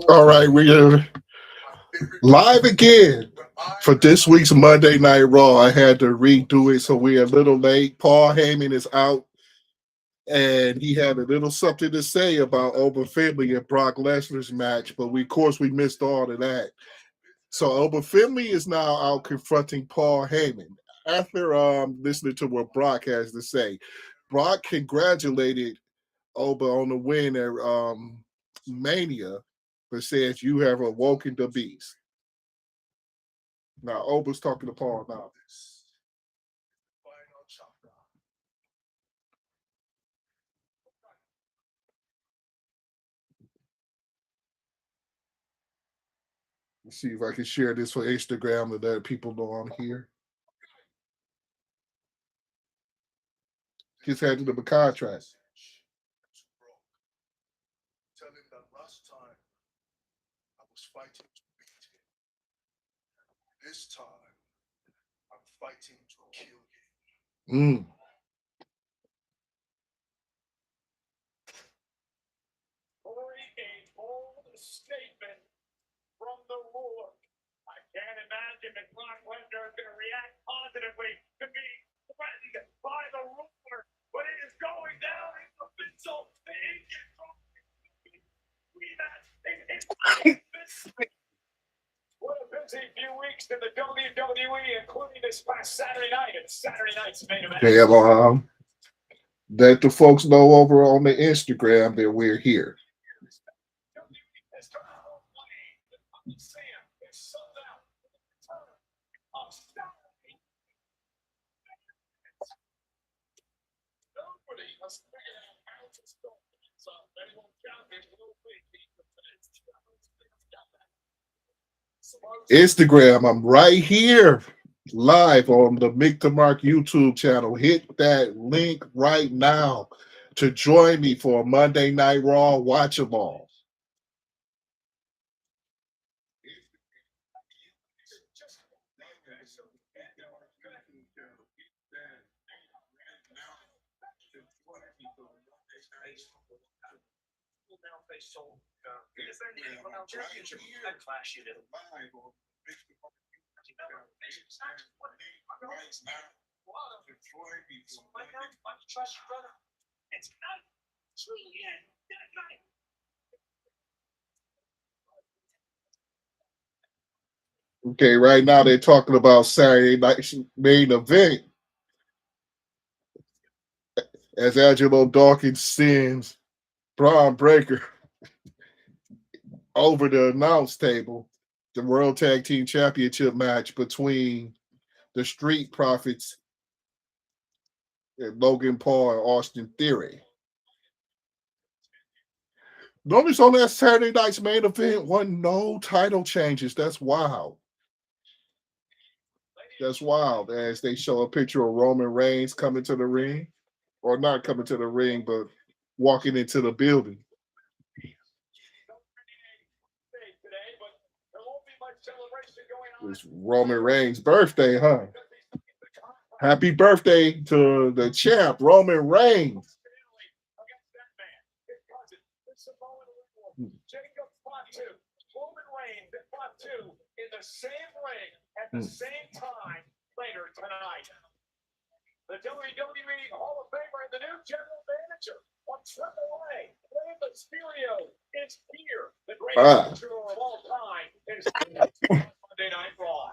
All right, we are live again for this week's Monday Night Raw. I had to redo it, so we're a little late. Paul Heyman is out, and he had a little something to say about Oba Finley and Brock Lesnar's match, but of course we missed all of that. So Oba Finley is now out confronting Paul Heyman. After listening to what Brock has to say, Brock congratulated Oba on the win at Mania, but says you have awoken the beast. Now Oba's talking to Paul now. Let's see if I can share this for Instagram to let people know I'm here. Just handed him a contract. Tell him that last time I was fighting to beat him. This time I'm fighting to kill him. A bold statement from the Lord. I can't imagine that Brock Lesnar is going to react positively to being threatened by the ruler, but it is going down in the official. What a busy few weeks in the WWE, including this past Saturday night and Saturday night's main event. Yeah, let the folks know over on the Instagram that we're here. Instagram, I'm right here live on the Mick the Mark YouTube channel. Hit that link right now to join me for a Monday Night Raw watch 'em all. Okay, right now they're talking about Saturday night's main event as Angelo Dawkins sends Braun Breaker over the announce table, the World Tag Team Championship match between the Street Profits and Logan Paul and Austin Theory. Notice on that Saturday night's main event wasn't no title changes. That's wild. That's wild. As they show a picture of Roman Reigns coming to the ring, or not coming to the ring, but walking into the building. It's Roman Reigns' birthday, huh? Happy birthday to the champ, Roman Reigns. Roman Reigns at spot 2 in the same ring at the same time later tonight. The WWE Hall of Famer and the new general manager on AAA, Rey Mysterio, is here. The greatest of all time is Monday Night Raw.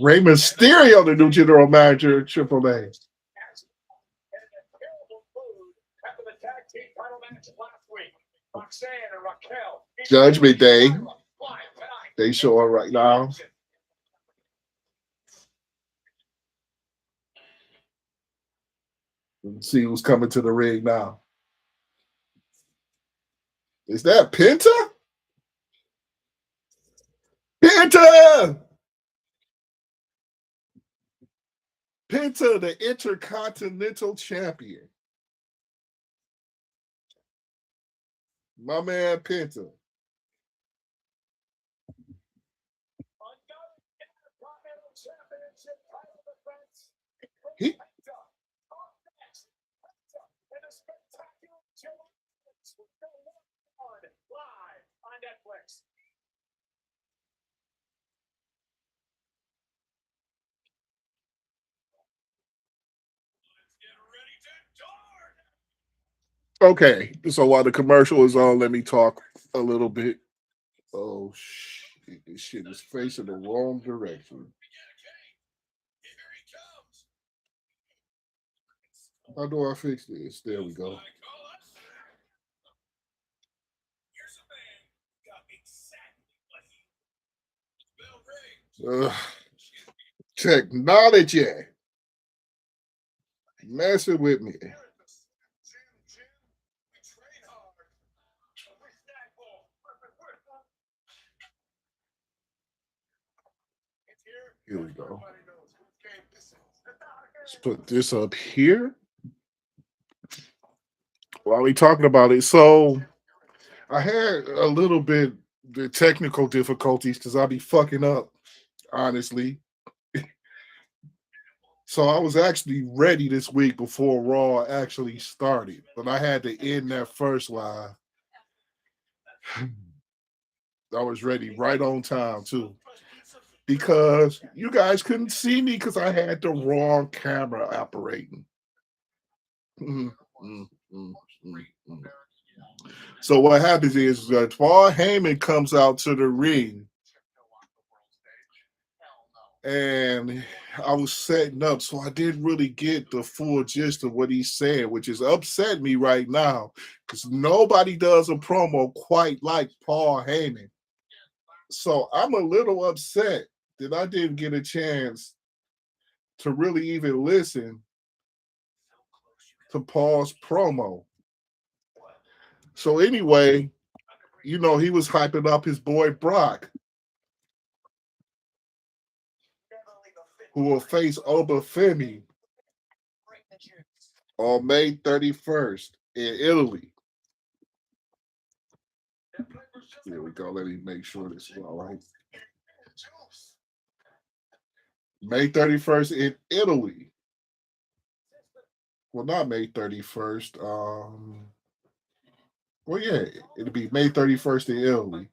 Rey Mysterio, the new general manager at AAA. Judgment Day. They show her right now. Let's see who's coming to the ring now. Is that Penta? Penta! Penta, the Intercontinental Champion. My man Penta. He, Okay, so while the commercial is on, let me talk a little bit. Oh shit! This shit is facing the wrong direction. How do I fix this? There we go. Ugh, technology messing with me. Here we go. Let's put this up here while we talking about it. So I had a little bit the technical difficulties because I'll be fucking up, honestly. So I was actually ready this week before Raw actually started, but I had to end that first live. I was ready right on time too, because you guys couldn't see me because I had the wrong camera operating. Mm, mm, mm, mm, mm. So what happens is Paul Heyman comes out to the ring, and I was setting up, so I didn't really get the full gist of what he said, which is upset me right now because nobody does a promo quite like Paul Heyman. So I'm a little upset that I didn't get a chance to really even listen to Paul's promo. So anyway, he was hyping up his boy Brock, who will face Oba Femi on May 31st in Italy. Here we go. Let me make sure this is all right. May 31st in Italy. Well, not May 31st. Well, yeah, it'll be May 31st in Italy.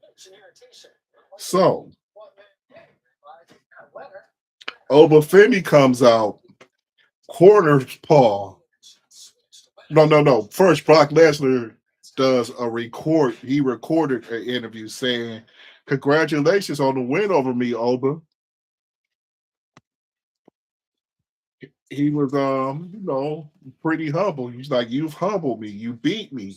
So, Oba Femi comes out, corners Paul. No. First, Brock Lesnar does a record. He recorded an interview saying, "Congratulations on the win over me, Oba." He was, pretty humble. He's like, "You've humbled me. You beat me."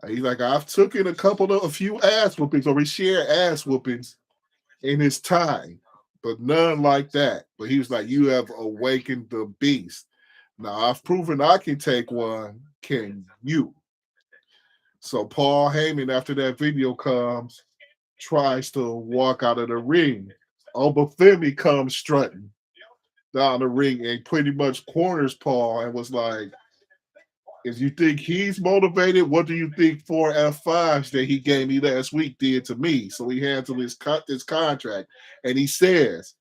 He's like, "I've taken a few ass whoopings, or we share ass whoopings in his time, but none like that." But he was like, "You have awakened the beast. Now I've proven I can take one. Can you?" So Paul Heyman, after that video comes, tries to walk out of the ring. Oba Femi comes strutting down the ring and pretty much corners Paul and was like, "If you think he's motivated, what do you think 4 F5s that he gave me last week did to me?" So he handled his contract. And he says,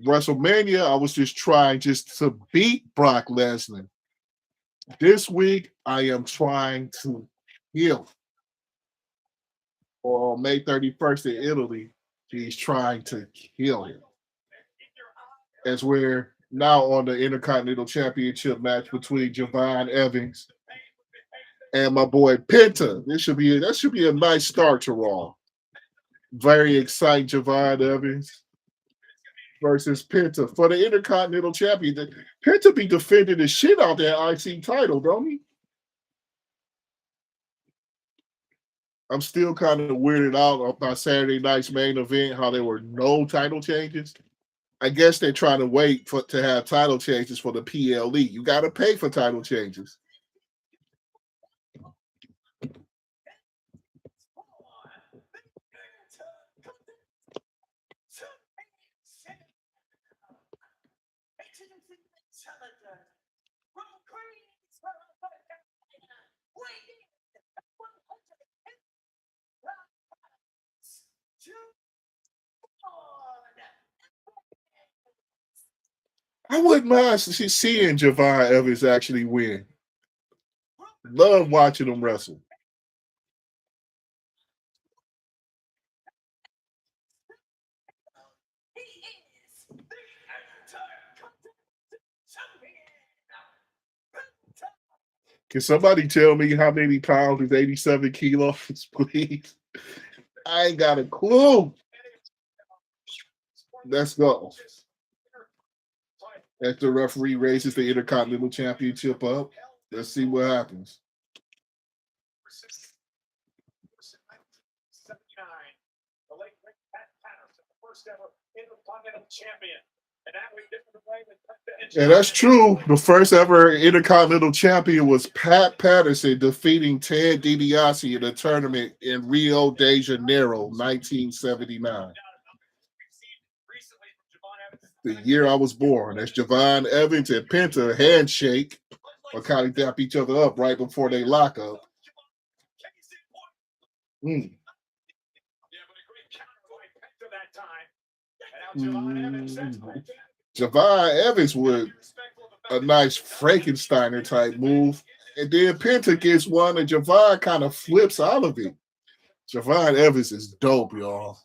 "WrestleMania, I was just trying to beat Brock Lesnar. This week, I am trying to heal." Or on May 31st in Italy, he's trying to kill him. As we're now on the Intercontinental Championship match between Javon Evans and my boy Penta. That should be a nice start to Raw. Very exciting, Javon Evans versus Penta for the Intercontinental Champion. Penta be defending the shit out that IC title, don't he? I'm still kind of weirded out about Saturday night's main event, how there were no title changes. I guess they're trying to wait to have title changes for the PLE. You got to pay for title changes. I wouldn't mind seeing Javon Evans actually win. Love watching him wrestle. Can somebody tell me how many pounds is 87 kilos, please? I ain't got a clue. Let's go. As the referee raises the Intercontinental Championship up, let's see what happens. 79. The late great Pat Patterson, the first ever Intercontinental Champion. And that we did the way that Yeah, that's true. The first ever Intercontinental Champion was Pat Patterson defeating Ted DiBiase in a tournament in Rio de Janeiro, 1979. The year I was born. That's Javon Evans and Penta handshake or kind of dap each other up right before they lock up. Javon Evans with a nice Frankensteiner type move. And then Penta gets one and Javon kind of flips out of it. Javon Evans is dope, y'all.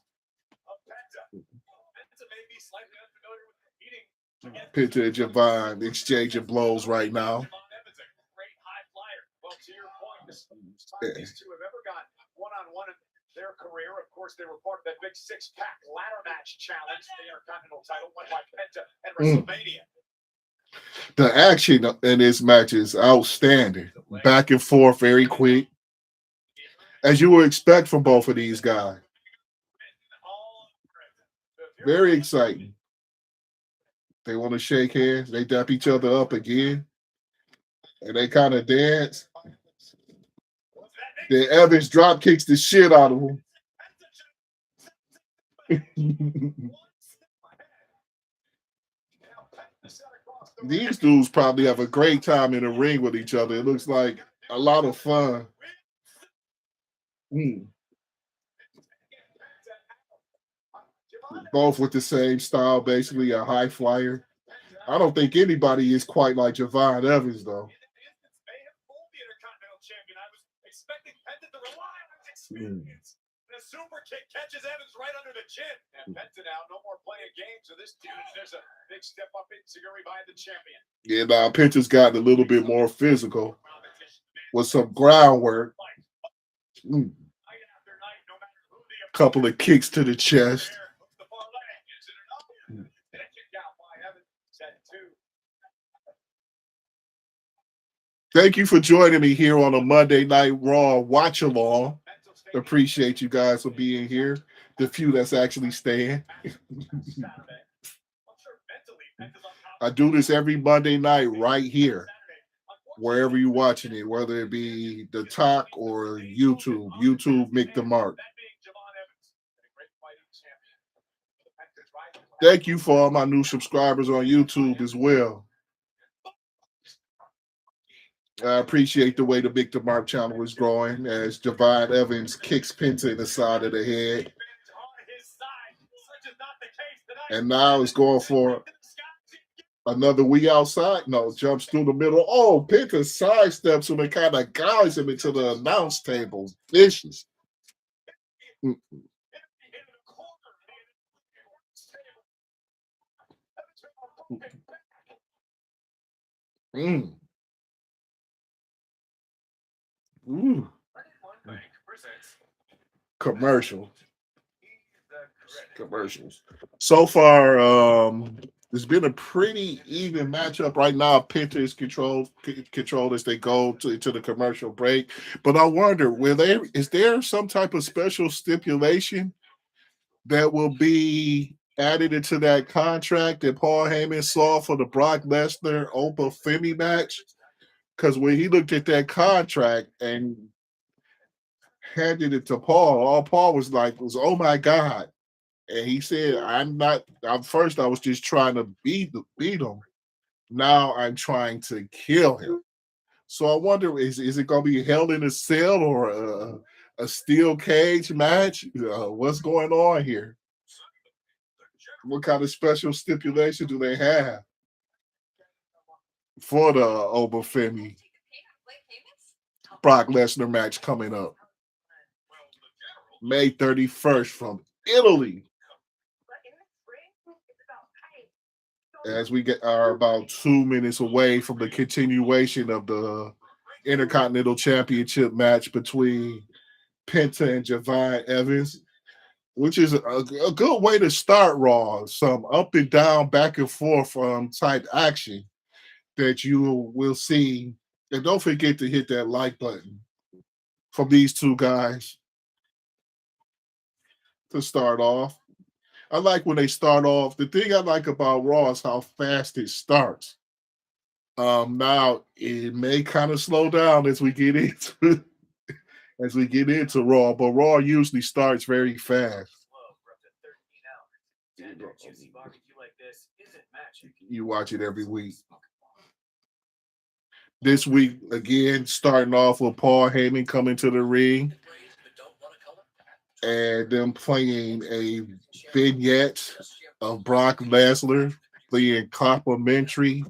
Penta and Javon exchanging blows right now. These two have ever got one-on-one in their career. Of course, they were part of that big six-pack ladder match challenge, the Intercontinental title won by Penta at WrestleMania. The action in this match is outstanding. Back and forth, very quick. As you would expect from both of these guys. Very exciting. They want to shake hands. They dap each other up again. And they kind of dance. Then Evans drop kicks the shit out of him. These dudes probably have a great time in the ring with each other. It looks like a lot of fun. Both with the same style, basically a high flyer. I don't think anybody is quite like Javon Evans, though. The super kick catches Evans right under the chin. And Penta now, no more playing games. So this dude, there's a big step up in Seguri by the champion. Yeah, now Penta's gotten a little bit more physical with some groundwork. Couple of kicks to the chest. Thank you for joining me here on a Monday Night Raw watch along. Appreciate you guys for being here. The few that's actually staying. I do this every Monday night right here, wherever you're watching it, whether it be the talk or YouTube. YouTube, Mick the Mark. Thank you for all my new subscribers on YouTube as well. I appreciate the way the Mick the Mark channel is growing as Javon Evans kicks Penta in the side of the head. And now it's going for another we outside. No, jumps through the middle. Oh, Penta sidesteps him and kind of guides him into the announce table. Vicious. Commercials. So far, it's been a pretty even matchup right now. Penta is controlled as they go to the commercial break. But I wonder, is there some type of special stipulation that will be added into that contract that Paul Heyman saw for the Brock Lesnar Opa Femi match? Because when he looked at that contract and handed it to Paul, all Paul was like, oh my God. And he said, first I was just trying to beat him. Now I'm trying to kill him. So I wonder, is it going to be Hell in a Cell or a steel cage match? What's going on here? What kind of special stipulation do they have for the Obafemi Brock Lesnar match coming up? May 31st from Italy. As we are about 2 minutes away from the continuation of the Intercontinental Championship match between Penta and Javon Evans, which is a good way to start Raw. Some up and down, back and forth type action that you will see. And don't forget to hit that like button from these two guys to start off. I like when they start off. The thing I like about Raw is how fast it starts. Now it may kind of slow down as we get into Raw, but Raw usually starts very fast. You watch it every week. This week, again, starting off with Paul Heyman coming to the ring and them playing a vignette of Brock Lesnar being complimentary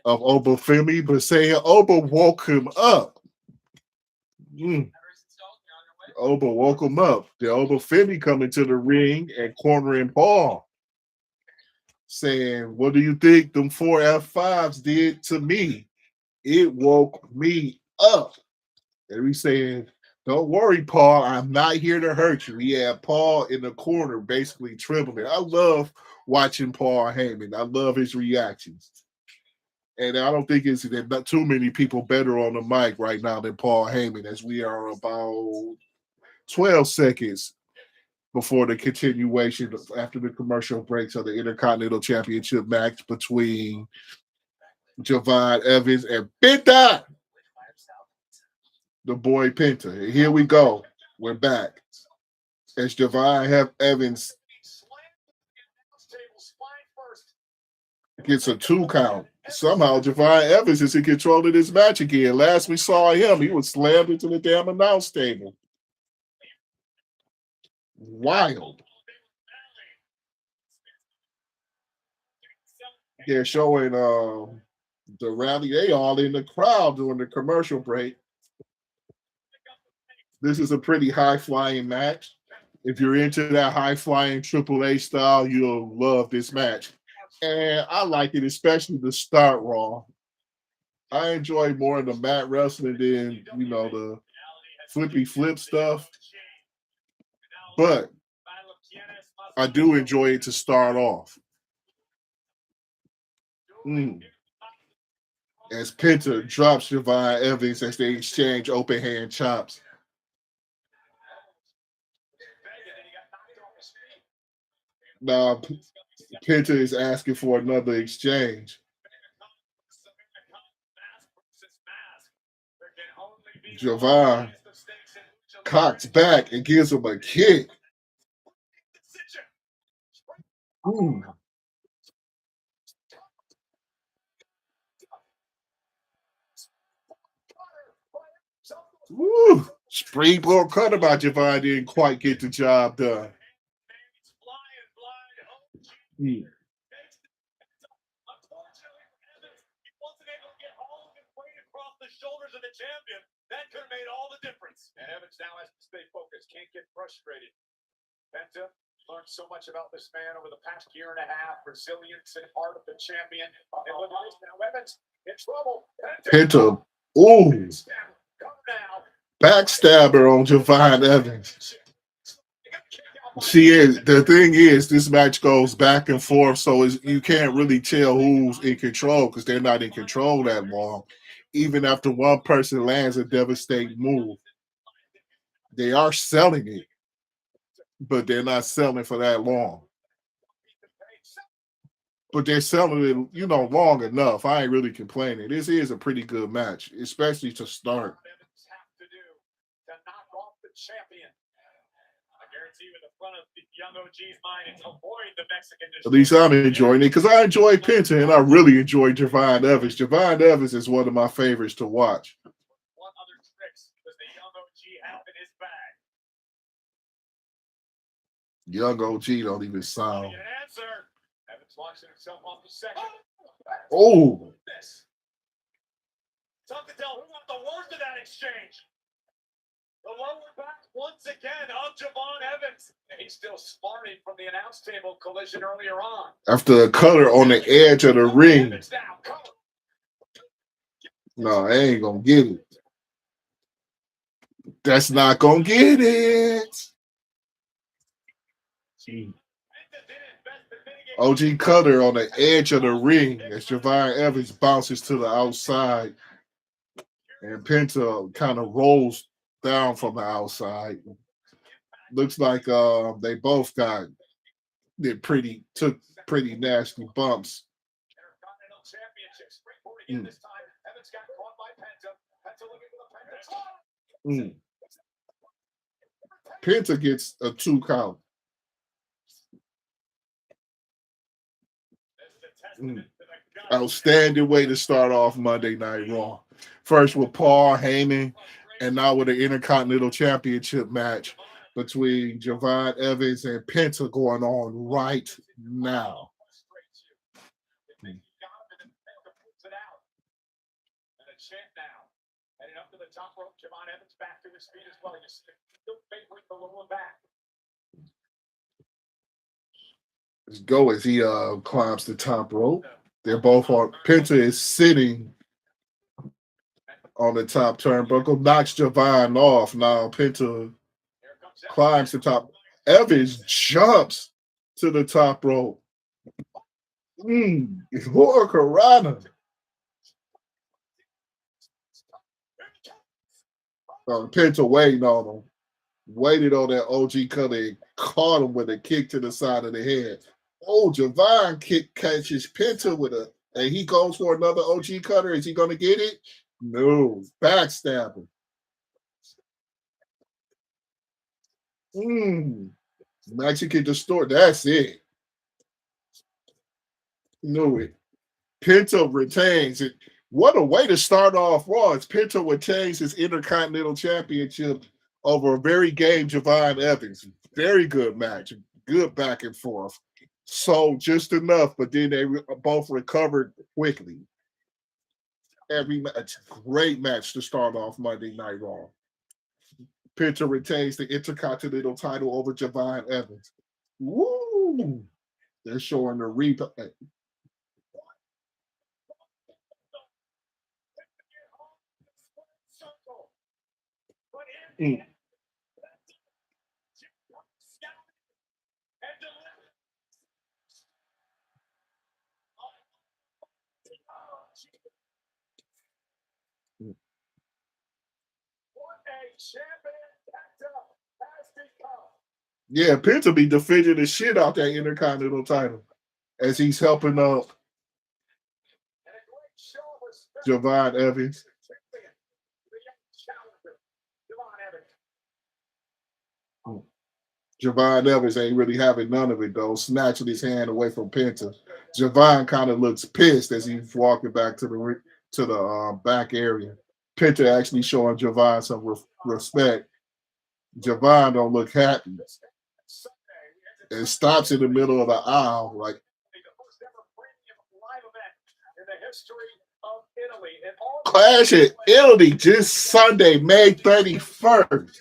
of Obafemi, but saying Oba woke him up. Oba woke him up. The Obafemi coming to the ring and cornering Paul, saying, "What do you think them 4 F5s did to me? It woke me up." And we saying, "Don't worry, Paul. I'm not here to hurt you." He had Paul in the corner, basically trembling. I love watching Paul Heyman. I love his reactions. And I don't think there's not too many people better on the mic right now than Paul Heyman, as we are about 12 seconds before the continuation after the commercial breaks of the Intercontinental Championship match between Javon Evans and Penta, the boy Penta. And here we go. We're back. As Javon Evans gets a 2 count. Somehow Javon Evans is in control of this match again. Last we saw him, he was slammed into the damn announce table. Wild. They're showing the rally. They all in the crowd during the commercial break. This is a pretty high-flying match. If you're into that high-flying Triple H style, you'll love this match. And I like it, especially the start Raw. I enjoy more of the mat wrestling than, the flippy flip stuff. But I do enjoy it to start off. As Penta drops Javon Evans as they exchange open hand chops. Now, Penta is asking for another exchange. Javon cocks back and gives him a kick. Woo! Springboard cut about Javon didn't quite get the job done. Shoulders of the champion. That could have made all the difference. And Evans now has to stay focused, can't get frustrated. Penta learned so much about this man over the past year and a half. Resilience and heart of the champion. And look at this now, Evans in trouble. Penta, backstabber on Javon Evans. The thing is, this match goes back and forth, so you can't really tell who's in control because they're not in control that long. Even after one person lands a devastating move, they are selling it, but they're not selling for that long. But they're selling it, long enough. I ain't really complaining. This is a pretty good match, especially to start. At least I'm enjoying it because I enjoy Penta and I really enjoy Javon Evans. Javon Evans is one of my favorites to watch. What other tricks does the young OG have in his bag? Young OG don't even sound. Evans launching himself off the second. Oh! Tough to tell who got the worst of that exchange. The lower back once again of Javon Evans. He's still smarting from the announce table collision earlier on. After a cutter on the edge of the ring. No, I ain't gonna get it. That's not gonna get it. OG Cutter on the edge of the ring as Javon Evans bounces to the outside, and Penta kind of rolls down from the outside. Looks like they both took pretty nasty bumps. Penta gets a 2 count. Outstanding way to start off Monday Night Raw. First with Paul Heyman, and now with the Intercontinental Championship match between Javon Evans and Penta going on right now. Let's go as he climbs the top rope. They're both on. Penta is sitting on the top turnbuckle, knocks Javon off. Now Penta climbs the top. Evans jumps to the top rope. Hurricanrana. Penta waiting on him. Waited on that OG Cutter and caught him with a kick to the side of the head. Oh, Javon catches Penta with and he goes for another OG Cutter. Is he going to get it? No. Backstabber. Mexican distort. That's it. Knew it. Penta retains it. What a way to start off Raw. Penta retains his Intercontinental Championship over a very game Javon Evans. Very good match. Good back and forth. So just enough, but then they both recovered quickly. Every match, great match to start off Monday Night Raw. Penta retains the Intercontinental title over Javon Evans. Woo! They're showing the replay. Yeah, Penta be defending the shit out that Intercontinental title as he's helping up Javon Evans. Javon Evans ain't really having none of it though, snatching his hand away from Penta. Javon kind of looks pissed as he's walking back to the back area. Penta actually showing Javon some respect. Javon don't look happy. And stops in the middle of the aisle like Clash at Italy just Sunday, May 31st.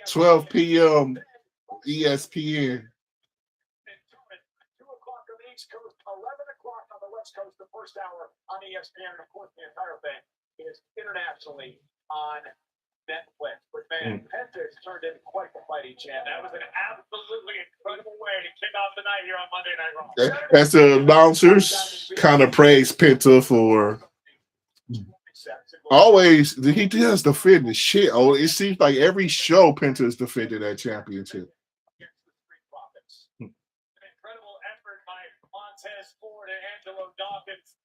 12 p.m. ESPN. 2 o'clock on the East Coast, 11 o'clock on the West Coast, the first hour on ESPN. And of course, the entire thing is internationally on Netflix. But man, Penta's turned into quite the fighting champ. That was an absolutely incredible way to kick off the night here on Monday Night Raw. As the announcers kind of praise Penta for always, he does defend the shit. Oh, it seems like every show Penta is defending that championship. An incredible effort by Montez Ford and Angelo Dawkins.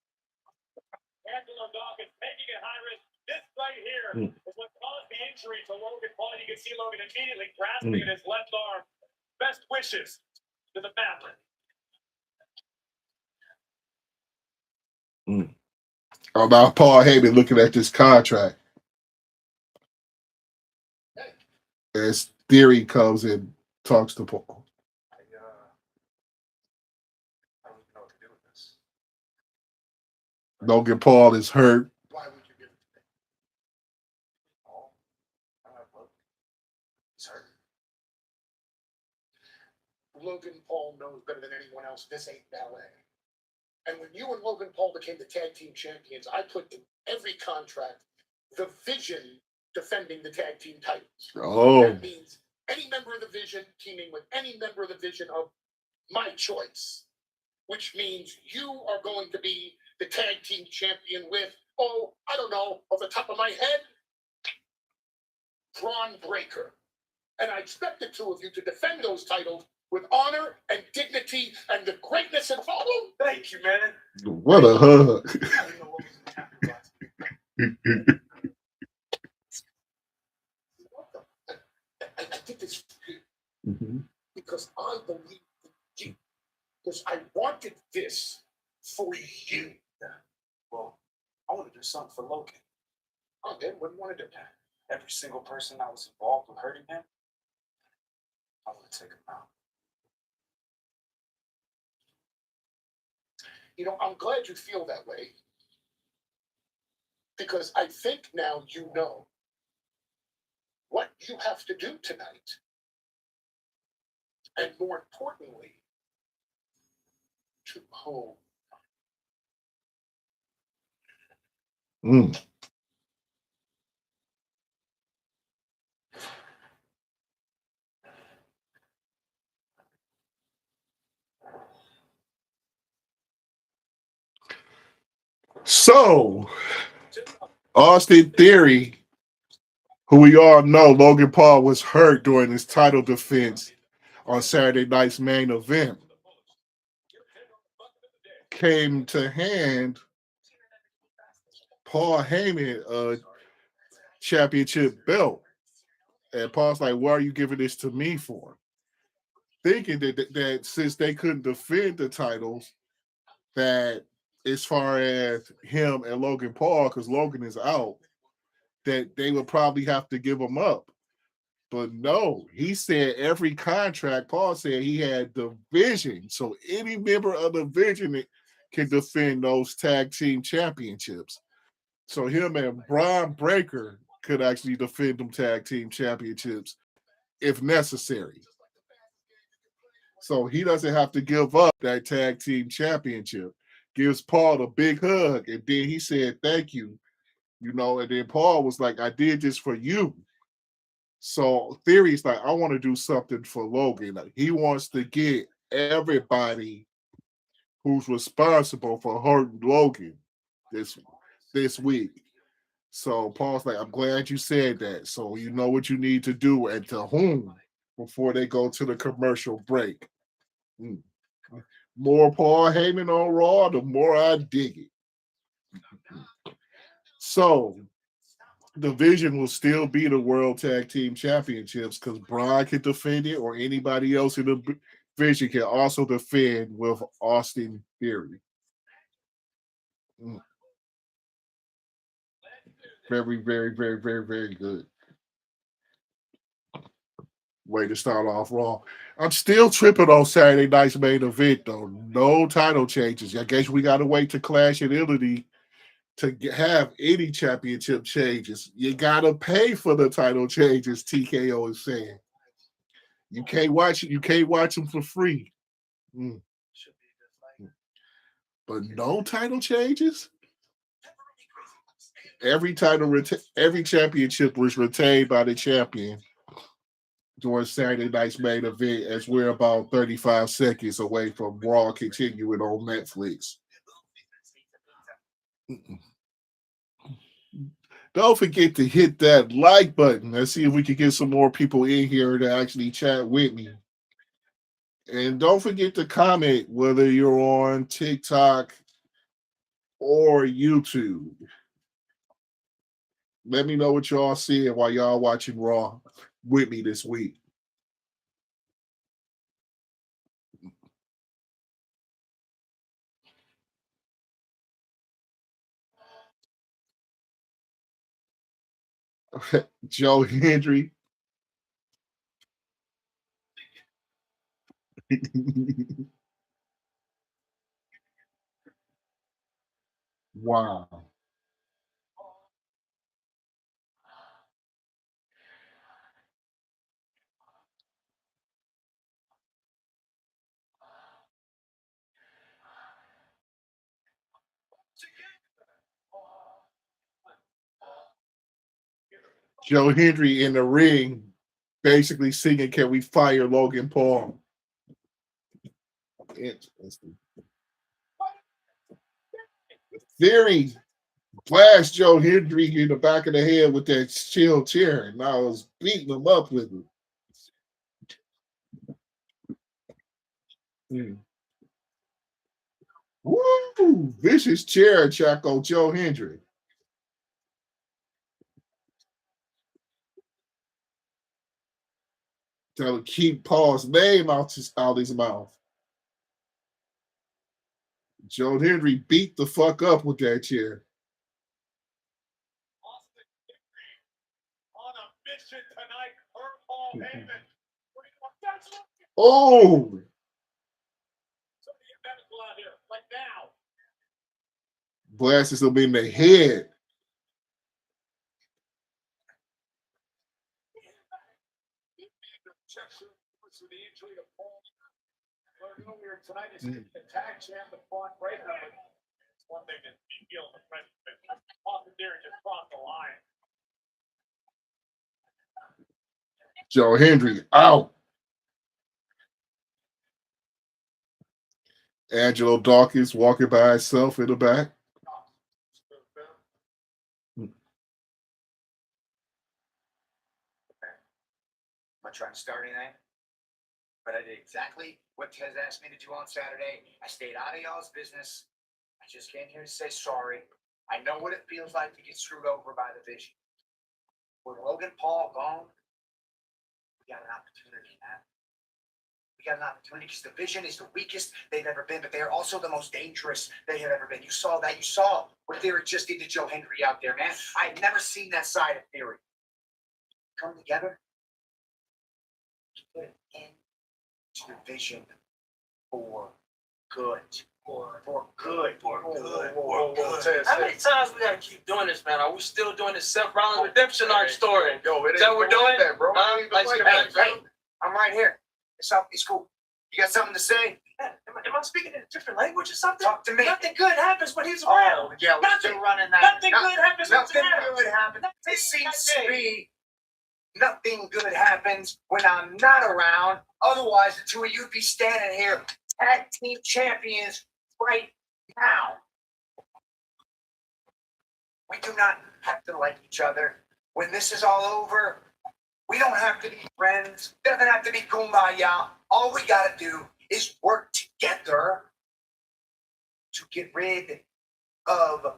Angelo Dawkins making it high risk. This right here is what caused the injury to Logan Paul. You can see Logan immediately grasping at his left arm. Best wishes to the Maverick. About Paul Heyman looking at this contract. As Theory comes and talks to Paul. I don't know what to do with this. Logan Paul is hurt. Why would you give it to me? Paul? I don't have Logan. He's hurt. Logan Paul knows better than anyone else this ain't ballet. And when you and Logan Paul became the tag team champions, I put in every contract the Vision defending the tag team titles. Oh, That means any member of the Vision teaming with any member of the Vision of my choice, which means you are going to be the tag team champion with, oh, I don't know, off the top of my head, Braun Breaker. And I expect the two of you to defend those titles with honor and dignity and the greatness involved. Thank you, man. what a hug. I didn't know what was going to happen. I did this for you because I believe in you. Because I wanted this for you. Well, I want to do something for Logan. Oh, then what do you want to do? Every single person that was involved with hurting him, I want to take him out. You know, I'm glad you feel that way. Because I think now you know what you have to do tonight. And more importantly, to home. Mm. So, Austin Theory, who we all know, Logan Paul was hurt during his title defense on Saturday night's main event, came to hand Paul Heyman a championship belt. And Paul's like, why are you giving this to me for? Thinking that since they couldn't defend the titles, that as far as him and Logan Paul, because Logan is out, that they would probably have to give him up. But no, he said every contract, Paul said he had the Vision. So any member of the Vision can defend those tag team championships. So him and Braun Breaker could actually defend them tag team championships if necessary. So he doesn't have to give up that tag team championship. Gives Paul a big hug, and then he said, thank you. You know, and then Paul was like, I did this for you. So Theory's like, I want to do something for Logan. Like, he wants to get everybody who's responsible for hurting Logan this week. So Paul's like, I'm glad you said that. So you know what you need to do and to whom before they go to the commercial break. Mm. More Paul Heyman on Raw, the more I dig it. So the Vision will still be the World Tag Team Championships because Braun can defend it, or anybody else in the Vision can also defend with Austin Theory. Mm. Very, very, very, very, very good way to start off Raw. I'm still tripping on Saturday night's main event, though. No title changes. I guess we got to wait to Clash at Italy to have any championship changes. You got to pay for the title changes, TKO is saying. You can't watch it. You can't watch them for free. Mm. But no title changes. Every every championship was retained by the champion during Saturday night's main event, as we're about 35 seconds away from Raw continuing on Netflix. Don't forget to hit that like button. Let's see if we can get some more people in here to actually chat with me. And don't forget to comment whether you're on TikTok or YouTube. Let me know what y'all seeing while y'all watching Raw with me this week. Joe Hendry. Wow. Joe Hendry in the ring, basically singing, "Can we fire Logan Paul?" Interesting. Theory blast Joe Hendry in the back of the head with that steel chair, and I was beating him up with it. Woo! Vicious chair attack on Joe Hendry. To keep Paul's name out his mouth. Joe Hendry beat the fuck up with that chair. On a mission tonight for Paul Heyman. Oh! Somebody get medical out here, like now. Blasted him in the head. The injury to Paul. Earlier tonight is the tag champ that fought right now. It's one thing that you feel the friend, but Austin Theory just crossed the line. Joe Hendry out. Angelo Dawkins walking by himself in the back. I'm not trying to start anything, but I did exactly what Tez asked me to do on Saturday. I stayed out of y'all's business. I just came here to say sorry. I know what it feels like to get screwed over by the vision. With Logan Paul gone, we got an opportunity, man. We got an opportunity because the vision is the weakest they've ever been, but they are also the most dangerous they have ever been. You saw that. You saw what Theory just did to Joe Hendry out there, man. I've never seen that side of Theory. Come together. Put into the vision for good. For good. How many times we gotta keep doing this, man? Are we still doing this Seth Rollins redemption arc story? Yo, it Is that what we're doing? that, bro. Like, Hey, I'm right here. It's cool. You got something to say? am I speaking in a different language or something? Talk to me. Nothing good happens when he's around. Yeah, we're Nothing- still running that. Nothing good happens when he's Nothing around. good happens. Nothing It seems good to be nothing good happens when I'm not around. Otherwise, the two of you would be standing here, tag team champions, right now. We do not have to like each other. When this is all over, we don't have to be friends. It doesn't have to be kumbaya. All we gotta do is work together to get rid of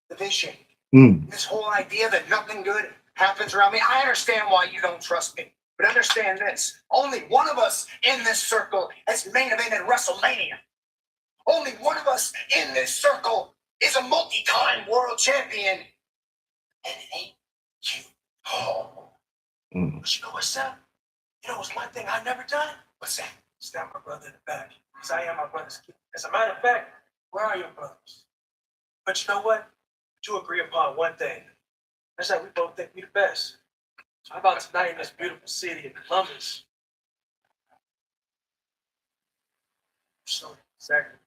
the vision. This whole idea that nothing good happens around me. I understand why you don't trust me. But understand this. Only one of us in this circle has main evented WrestleMania. Only one of us in this circle is a multi-time world champion. And it ain't you. Oh. But you know what's up? You know what's one thing I've never done? What's that? Stab my brother in the back. Because I am my brother's kid. As a matter of fact, where are your brothers? But you know what? You agree upon one thing. That's that we both think we the best. So how about tonight in this beautiful city of Columbus? So exactly.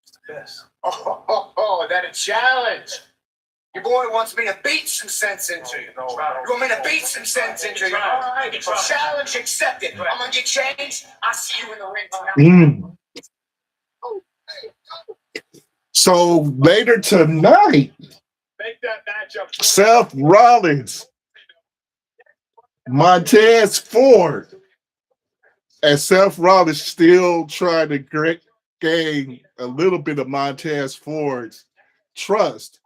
It's the best. Oh, that a challenge. Your boy wants me to beat some sense into you. You want me to beat some sense into you? All right, challenge accepted. I'm gonna get changed. I'll see you in the ring tonight. So later tonight, Make that matchup. Seth Rollins, Montez Ford, and Seth Rollins still trying to gain a little bit of Montez Ford's trust.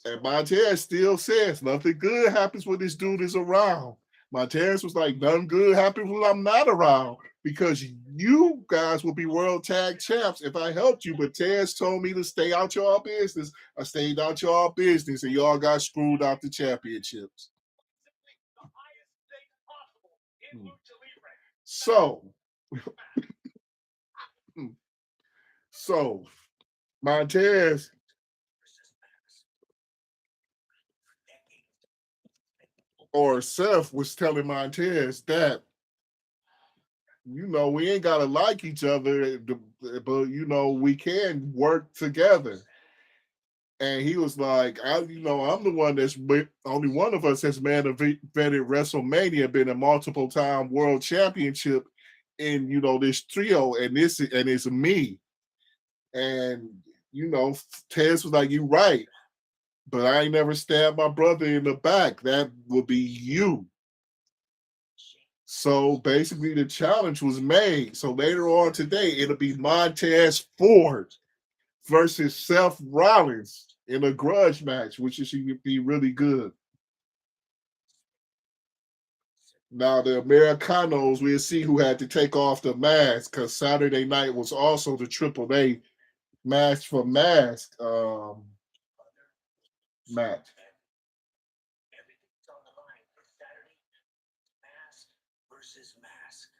And Montez still says nothing good happens when this dude is around. Montez was like, nothing good happens when I'm not around because you guys will be world tag champs if I helped you. But Tez told me to stay out y'all business. I stayed out y'all business and y'all got screwed out the championships. So Montez or Seth was telling Montez that, you know, we ain't got to like each other, but, you know, we can work together. And he was like, I'm the one only one of us has man evented WrestleMania, been a multiple time world championship in, this trio, and it's me. And, Tez was like, you right, but I ain't never stabbed my brother in the back. That would be you. So basically the challenge was made. So later on today, it'll be Montez Ford versus Seth Rollins in a grudge match, which should be really good. Now the Americanos, we'll see who had to take off the mask, because Saturday night was also the AAA mask for mask match. Everything's on the line for Saturday. Mask versus mask.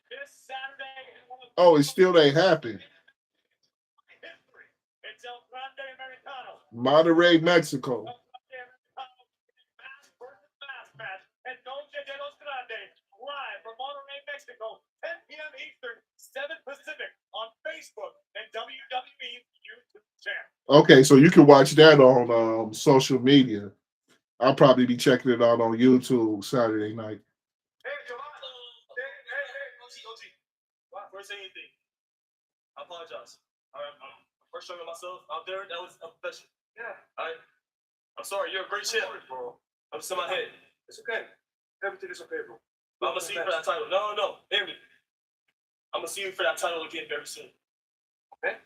This Saturday. Oh, it still ain't happened. It's El Grande Americano. Monterrey, Mexico. El Grande Americano. Mask versus mask match. And Noche de los Grandes. Live from Monterrey, Mexico. 10 p.m. Eastern, 7 Pacific. On Facebook and WWE YouTube channel. Okay, so you can watch that on social media. I'll probably be checking it out on YouTube Saturday night. Hey, Giovanni. OG. Before I say anything, I apologize. I'm first showing myself out there. That was a profession. Yeah. I'm sorry. You're a great champ, bro. I'm just in my head. It's okay. Everything is okay, bro. But I'm gonna see you for that title. No. Hear me. I'm gonna see you for that title again very soon. Okay?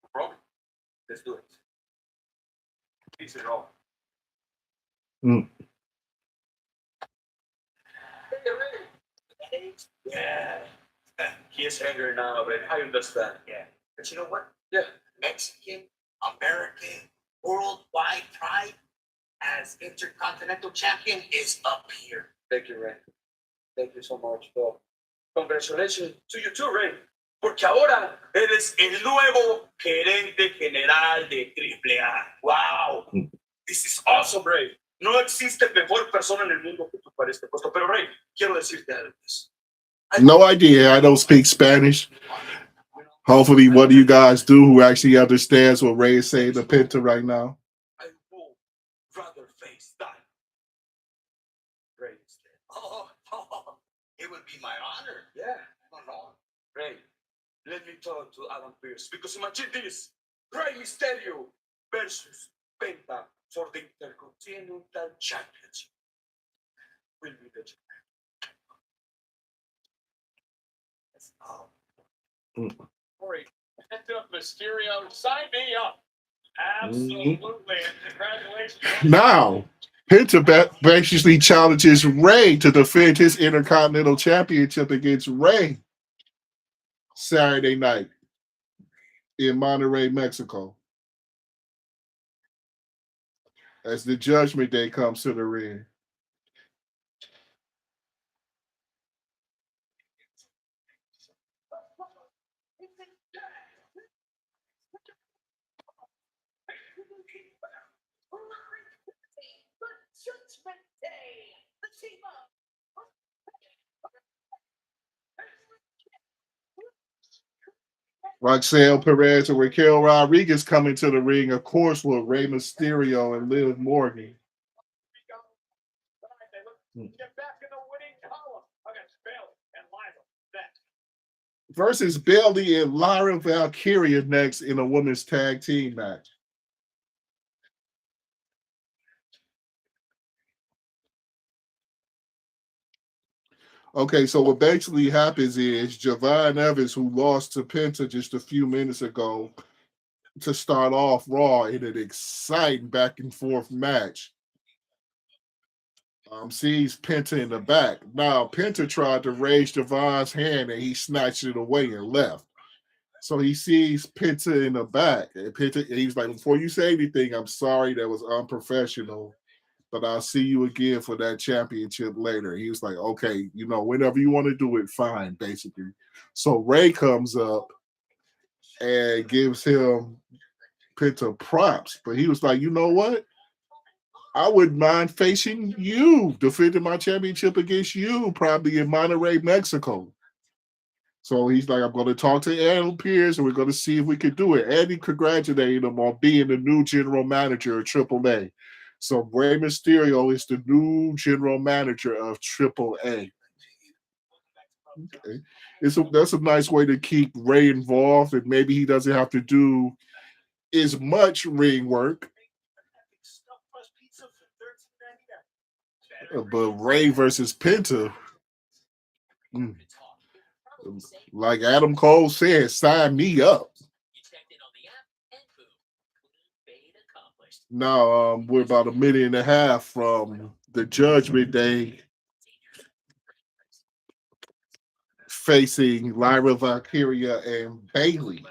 No problem. Let's do it. Peace it all. Yeah. He is angry now, but I understand. Yeah. But you know what? Yeah. Mexican, American, worldwide pride as Intercontinental Champion is up here. Thank you, Ray. Thank you so much, Bill. Congratulations to you too, Ray. Porque ahora eres el nuevo gerente general de AAA. Wow. This is awesome, Ray. No existe mejor persona en el mundo que tú para este puesto. Pero, Ray, quiero decirte algo. No idea. I don't speak Spanish. Hopefully one of you guys do who actually understands what Ray is saying to Penta right now. I would rather face that. Ray, Oh, it would be my honor. yeah. No. Ray, let me talk to Adam Pearce because imagine this: Rey Mysterio versus Penta for the Intercontinental Championship. Will be the champion. Corey, Penta, Mysterio, sign me up. Absolutely. And congratulations. Now, Penta basically challenges Ray to defend his Intercontinental Championship against Ray Saturday night in Monterrey, Mexico, as the Judgment Day comes to the ring. Roxanne Perez and Raquel Rodriguez coming to the ring, of course, with Rey Mysterio and Liv Morgan. Get back in the winning column against Bayley and Lyra next. Versus Bayley and Lyra Valkyria next in a women's tag team match. Okay, so what basically happens is Javon Evans, who lost to Penta just a few minutes ago to start off Raw in an exciting back and forth match, sees Penta in the back. Now, Penta tried to raise Javon's hand and he snatched it away and left. So he sees Penta in the back. And he's like, before you say anything, I'm sorry, that was unprofessional, but I'll see you again for that championship later. He was like, okay, whenever you want to do it, fine, basically. So Ray comes up and gives him Penta props, but he was like, you know what? I wouldn't mind facing you, defending my championship against you, probably in Monterrey, Mexico. So he's like, I'm going to talk to Adam Pearce and we're going to see if we can do it. And he congratulated him on being the new general manager of AAA. So Rey Mysterio is the new general manager of AAA. Okay. That's a nice way to keep Ray involved, and maybe he doesn't have to do as much ring work. But Ray versus Penta, mm, like Adam Cole said, sign me up. Now we're about a minute and a half from the Judgment Day facing Lyra Valkyria and Bailey.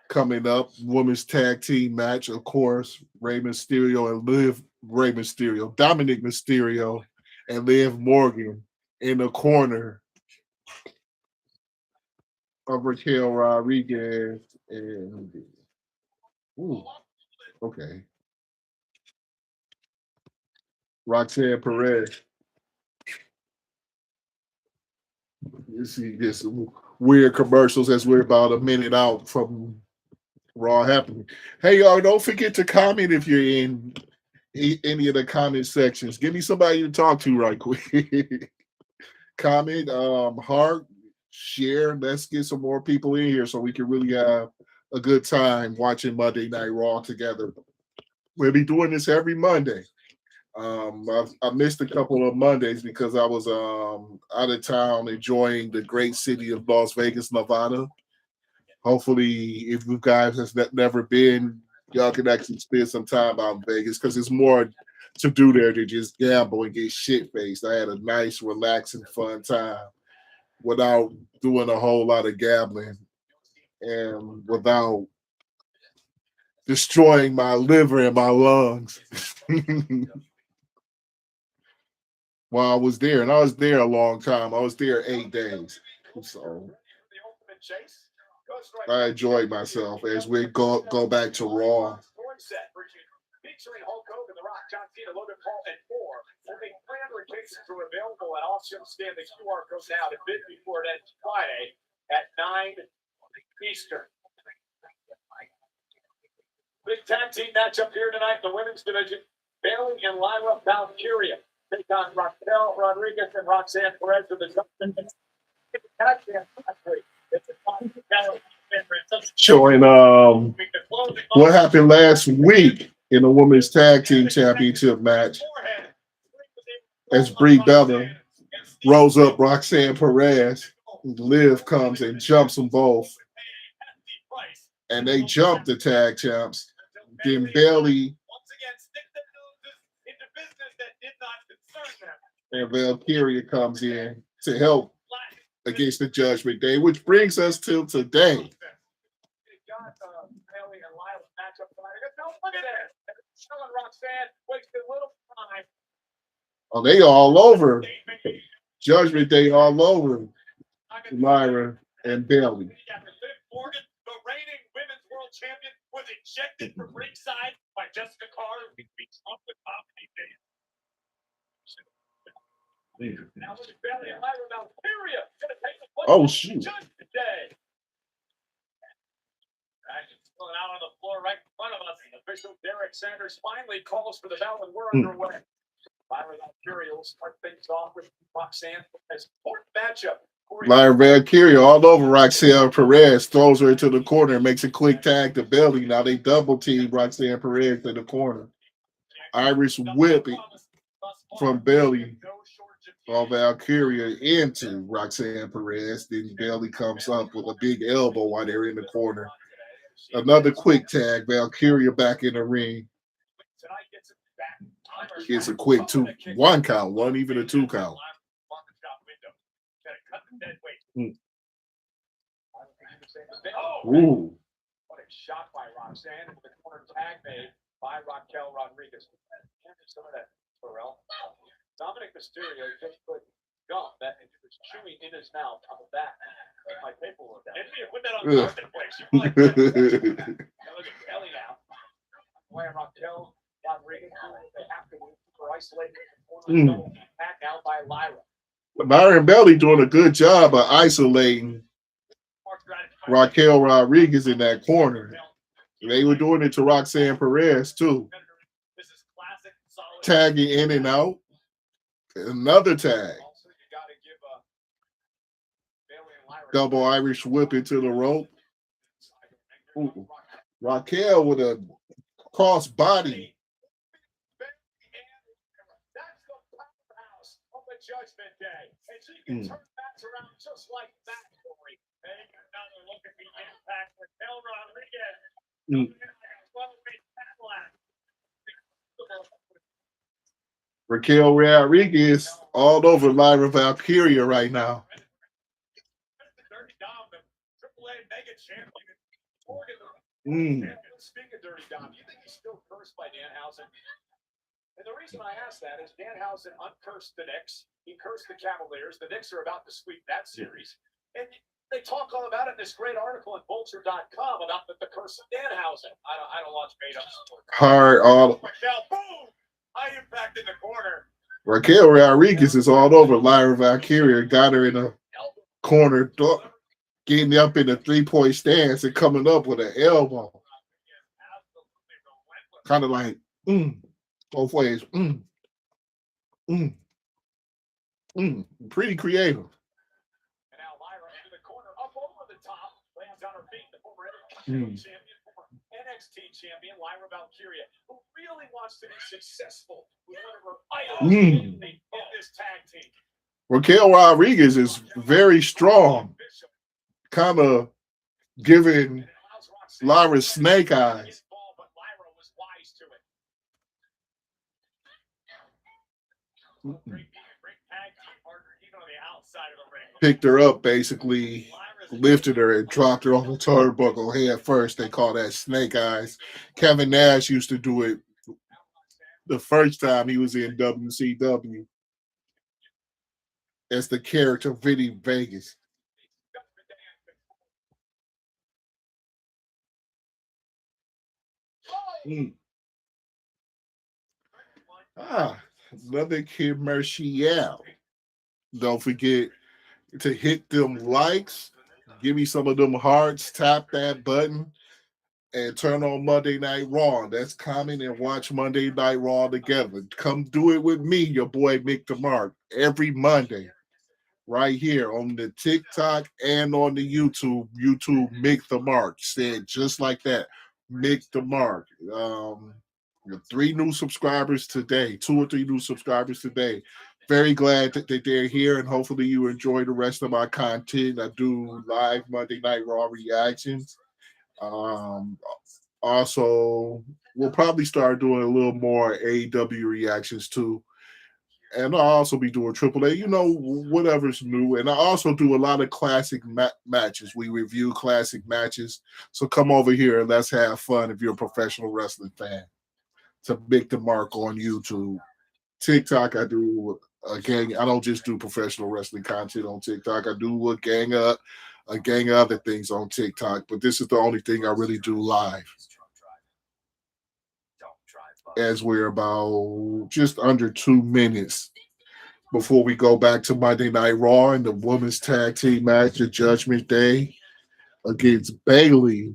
Coming up, women's tag team match, of course, Rey Mysterio and Rey Mysterio, Dominic Mysterio, and Liv Morgan in the corner of Raquel Rodriguez and okay, Roxanne Perez. You see this weird commercials as we're about a minute out from Raw happening. Hey, y'all, don't forget to comment if you're in any of the comment sections. Give me somebody to talk to right quick. Comment, heart, share. Let's get some more people in here so we can really have a good time watching Monday Night Raw together. We'll be doing this every Monday. I missed a couple of Mondays because I was out of town enjoying the great city of Las Vegas, Nevada. Hopefully, if you guys has never been, y'all can actually spend some time out in Vegas because it's more to do there than just gamble and get shit faced. I had a nice, relaxing, fun time without doing a whole lot of gambling and without destroying my liver and my lungs while I was there. And I was there a long time. I was there 8 days. So I enjoyed myself as we go back to Raw. Featuring Hulk Hogan, The Rock, John Cena, Logan Paul, and more. Only 300 cases are available at all ships. Scan the QR code now to bid before it ends Friday at 9 Eastern. Big tag team matchup here tonight in the women's division. Bailey and Lyra Valkyria take on Raquel Rodriguez and Roxanne Perez of the showing what happened last week in the women's tag team championship match as Brie Bella rolls up Roxanne Perez. Liv comes and jumps them both, and they jump the tag champs. Then Bailey and Valkyria comes in to help against the Judgment Day, which brings us to today. Oh, they all over. Judgment Day all over Lyra and Bailey. The reigning women's world champion was ejected from ringside by Jessica Carter. Now with Bailey and Lyra Valkyria gonna take the place. Oh shoot. Today. Action's going out on the floor right in front of us. Official Derek Sanders finally calls for the bell and we're underway. Lyra Valkyria will start things off with Roxanne as fourth matchup. Lyra Valkyria all over Roxanne Perez, throws her into the corner and makes a quick tag to Bailey. Now they double team Roxanne Perez in the corner. Irish whip from Bailey on Valkyria into Roxanne Perez. Then Bailey comes up with a big elbow while they're in the corner. Another quick tag, Valkyria back in the ring. Gets a quick 2-1 count, one even a 2 count. Ooh. What a shot by Roxanne into the corner tag made by Raquel Rodriguez. Some of that, Terrell. Dominic Mysterio just put gum that it was chewing in his mouth on the back. My paperwork. Put that on the marketplace. You like that? Look at Kelly now. Boy, Raquel Rodriguez. They have to win for isolated. Back now by Lyra. Byron Belly doing a good job of isolating Raquel Rodriguez in that corner. They were doing it to Roxanne Perez too. Tagging in and out. Another tag. Double Irish whip into the rope. Ooh. Raquel with a cross body. That's the powerhouse of the Judgment Day. And she can turn that around just like that, Corey. And another look at the impact for Raquel Rodriguez. Raquel Rodriguez all over Lyra Valkyria right now. Dirty Dom, the AAA mega champion. Speaking of Dirty Dom, do you think he's still cursed by Danhausen? And the reason I ask that is Danhausen uncursed the Knicks. He cursed the Cavaliers. The Knicks are about to sweep that series. And they talk all about it in this great article on Vulture.com about the curse of Danhausen. I don't watch made up sports. Hard all. Boom! High impact in the corner. Raquel Rodriguez is all over Lyra Valkyria. Got her in a corner, getting up in a 3-point stance and coming up with an elbow. Kind of like, both ways. Pretty creative. And now Lyra into the corner, up over the top, lands on her feet. The former champion, former NXT champion, Lyra Valkyria, who really wants to be successful with one of her idols in this tag team. Raquel Rodriguez is very strong, kind of giving Lyra snake eyes. Picked her up, basically lifted her and dropped her on the turnbuckle head first. They call that snake eyes. Kevin Nash used to do it the first time he was in WCW as the character Vinny Vegas. Another commercial. Don't forget to hit them likes, give me some of them hearts, tap that button, and turn on Monday Night Raw. That's comment and watch Monday Night Raw together. Come do it with me, your boy Mick DeMark, every Monday, right here on the TikTok and on the YouTube. Mick DeMark, said just like that, Mick DeMark. 3 new subscribers today, 2 or 3 new subscribers today. Very glad that they're here, and hopefully you enjoy the rest of my content. I do live Monday Night Raw reactions. Also, we'll probably start doing a little more AEW reactions too. And I'll also be doing AAA, whatever's new. And I also do a lot of classic matches. We review classic matches. So come over here and let's have fun if you're a professional wrestling fan. To Mick DeMark on YouTube. TikTok, I do a gang. I don't just do professional wrestling content on TikTok. I do a gang of other things on TikTok, but this is the only thing I really do live. As we're about just under 2 minutes before we go back to Monday Night Raw and the women's tag team match at Judgment Day against Bayley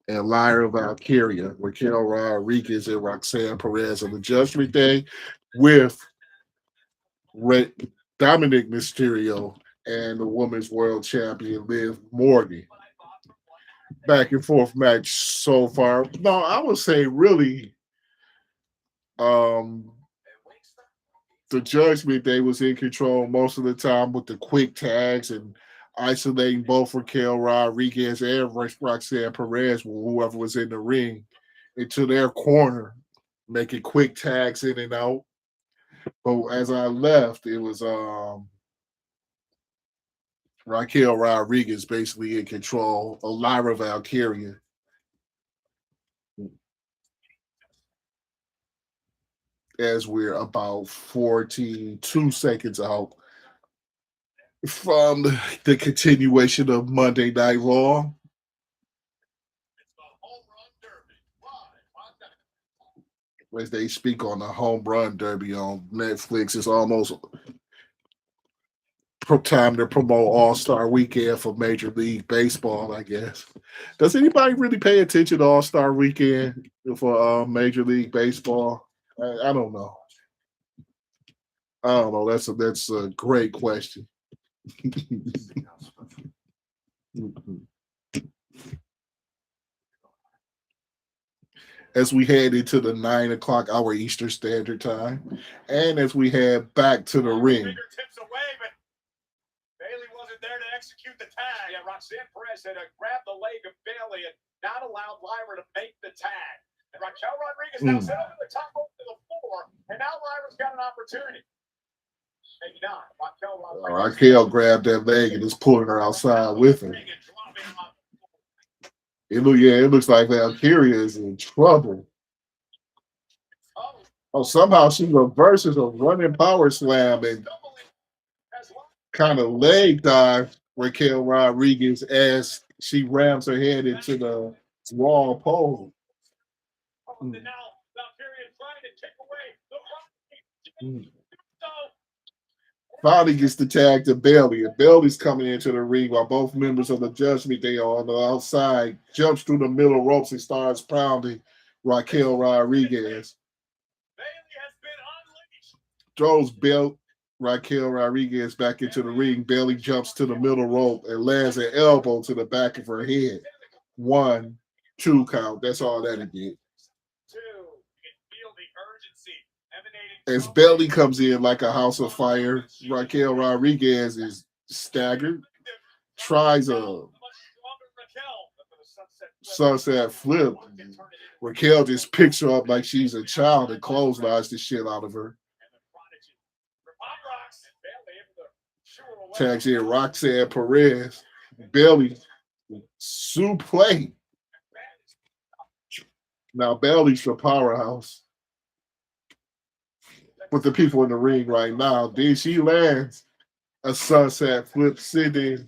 and Lyra Valkyria, Raquel Rodriguez and Roxanne Perez on the Judgment Day with Dominic Mysterio and the Women's World Champion Liv Morgan. Back and forth match so far. No, I would say really the Judgment Day was in control most of the time with the quick tags and isolating both Raquel Rodriguez and Roxanne Perez, whoever was in the ring, into their corner, making quick tags in and out. But as I left, it was Raquel Rodriguez basically in control of Lyra Valkyria. As we're about 42 seconds out from the continuation of Monday Night Raw. As they speak on the Home Run Derby on Netflix, it's almost time to promote All-Star Weekend for Major League Baseball, I guess. Does anybody really pay attention to All-Star Weekend for Major League Baseball? I don't know. I don't know. That's a great question. As we head into the 9 o'clock hour Eastern Standard Time, and as we head back to the ring. Fingertips away, but Bailey wasn't there to execute the tag. Yeah, Roxanne Perez had grabbed the leg of Bailey and not allowed Lyra to make the tag. And Raquel Rodriguez now set over the top over to the floor, and now Lyra's got an opportunity. Maybe not. Raquel grabbed that leg and is pulling her outside with her. It looks like Valkyria is in trouble. Oh, somehow she reverses a running power slam and kind of leg dive Raquel Rodriguez as she rams her head into the wall pole. Finally gets the tag to Bailey, and Bailey's coming into the ring while both members of the Judgment Day are on the outside. Jumps through the middle ropes and starts pounding Raquel Rodriguez. Throws Raquel Rodriguez back into the ring. Bailey jumps to the middle rope and lands an elbow to the back of her head. 1, 2 count. That's all that did. As Bailey comes in like a house of fire, Raquel Rodriguez is staggered, tries a sunset flip. Raquel just picks her up like she's a child and clotheslines the shit out of her. Tags in Roxanne Perez. Bailey suplex. Now Bailey's the powerhouse. With the people in the ring right now, then she lands a sunset flip, sending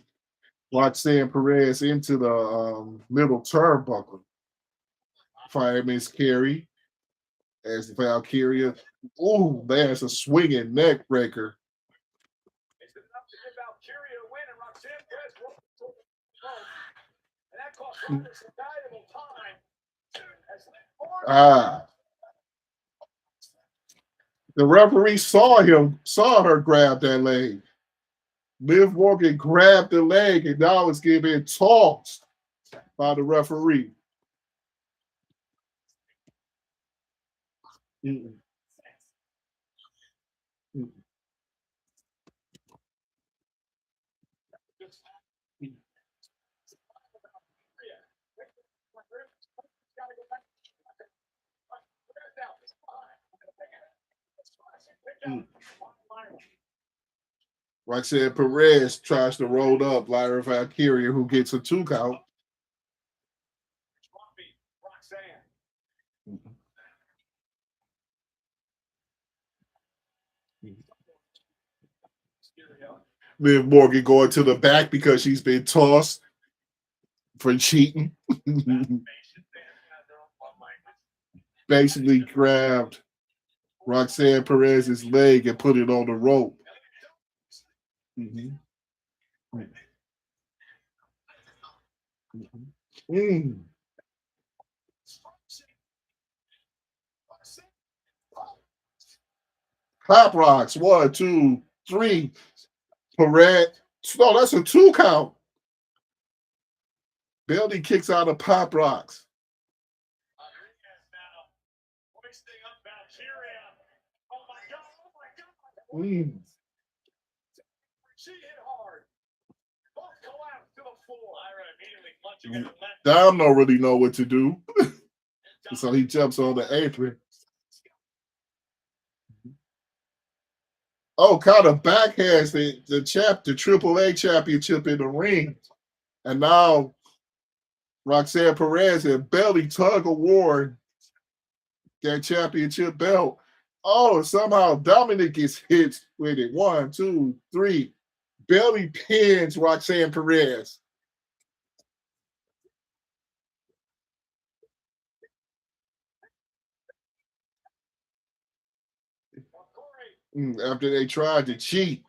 Roxanne Perez into the middle turnbuckle. Fireman's carry as Valkyria. Ooh, there's a swinging neck breaker. The referee saw her grab that leg. Liv Morgan grabbed the leg and now it's getting tossed by the referee. Roxanne Perez tries to roll up Lyra Valkyria, who gets a 2 count. Liv Morgan going to the back because she's been tossed for cheating. Basically grabbed Roxanne Perez's leg and put it on the rope. Pop rocks. 1, 2, 3. Perez. No, that's a 2 count. Bailey kicks out of pop rocks. Dom don't really know what to do. So he jumps on the apron. Oh, kind of backhands the AAA championship in the ring. And now Roxanne Perez and Bailey tug of war that championship belt. Oh, somehow Dominic gets hit with it. 1, 2, 3. Bailey pins Roxanne Perez. After they tried to cheat.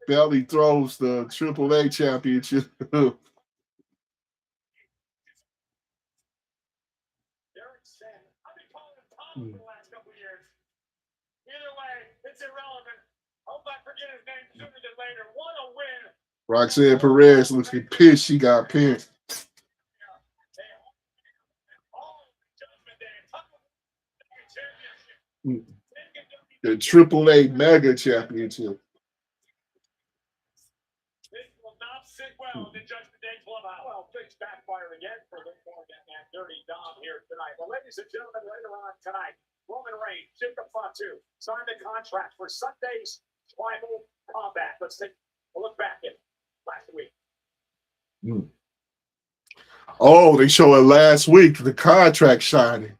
Belly throws the AAA championship. Derek said, I've been calling him Tom for the last couple of years. Either way, it's irrelevant. Hope I forget his name sooner than later. What a win. Roxanne Perez looking pissed. She got pinned. The AAA Mega Championship. This will not sit well in the Judgment Day clubhouse. Well, things backfire again for the and Dirty Dom here tonight. Well, ladies and gentlemen, later on tonight, Roman Reigns, Jacob Fatu signed the contract for Sunday's Tribal Combat. Let's take a look back at last week. Oh, they showed it last week, the contract signing.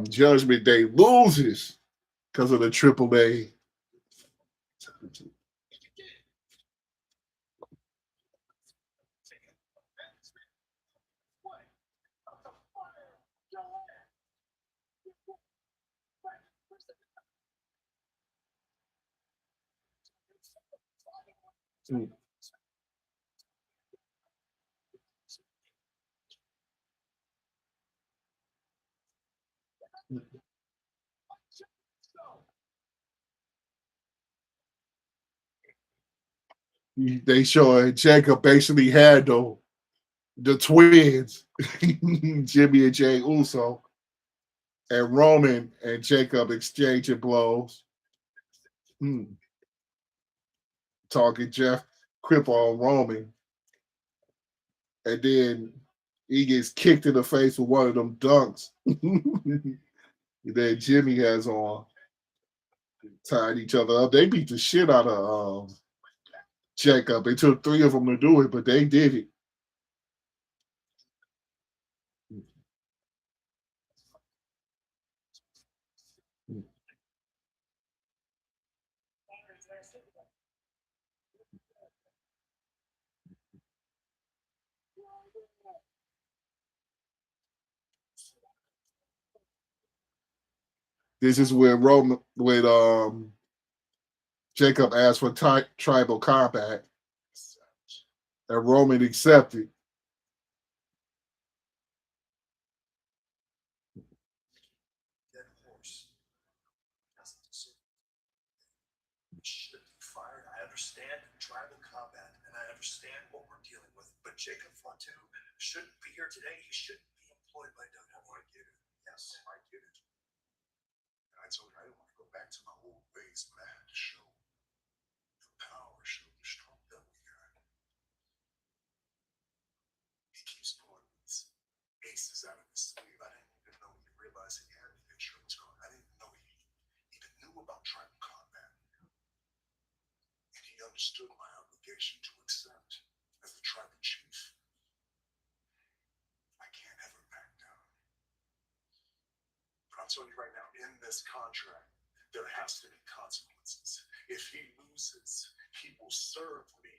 Judgment Day loses because of the AAA. They show Jacob basically handled the twins, Jimmy and Jay Uso, and Roman and Jacob exchanging blows. Talking Jeff Crip on Roman. And then he gets kicked in the face with one of them dunks that Jimmy has on. Tied each other up. They beat the shit out of Jacob. It took 3 of them to do it, but they did it. This is when Roman, when Jacob asked for tribal combat, and Roman accepted. Should be fired. I understand tribal combat, and I understand what we're dealing with. But Jacob Fatu shouldn't be here today. He shouldn't be employed by WWE. I get it. Yes, I get it. And I told her I didn't want to go back to my old ways, but I had to show the power, show the strength that we got. He keeps pulling these aces out of his sleeve. I didn't even know he realized he had an insurance card. I didn't know he even knew about tribal combat. And he understood my obligation to accept as the tribal chief. I can't ever back down. But I'm telling you right now, in this contract, there has to be consequences. If he loses, he will serve me,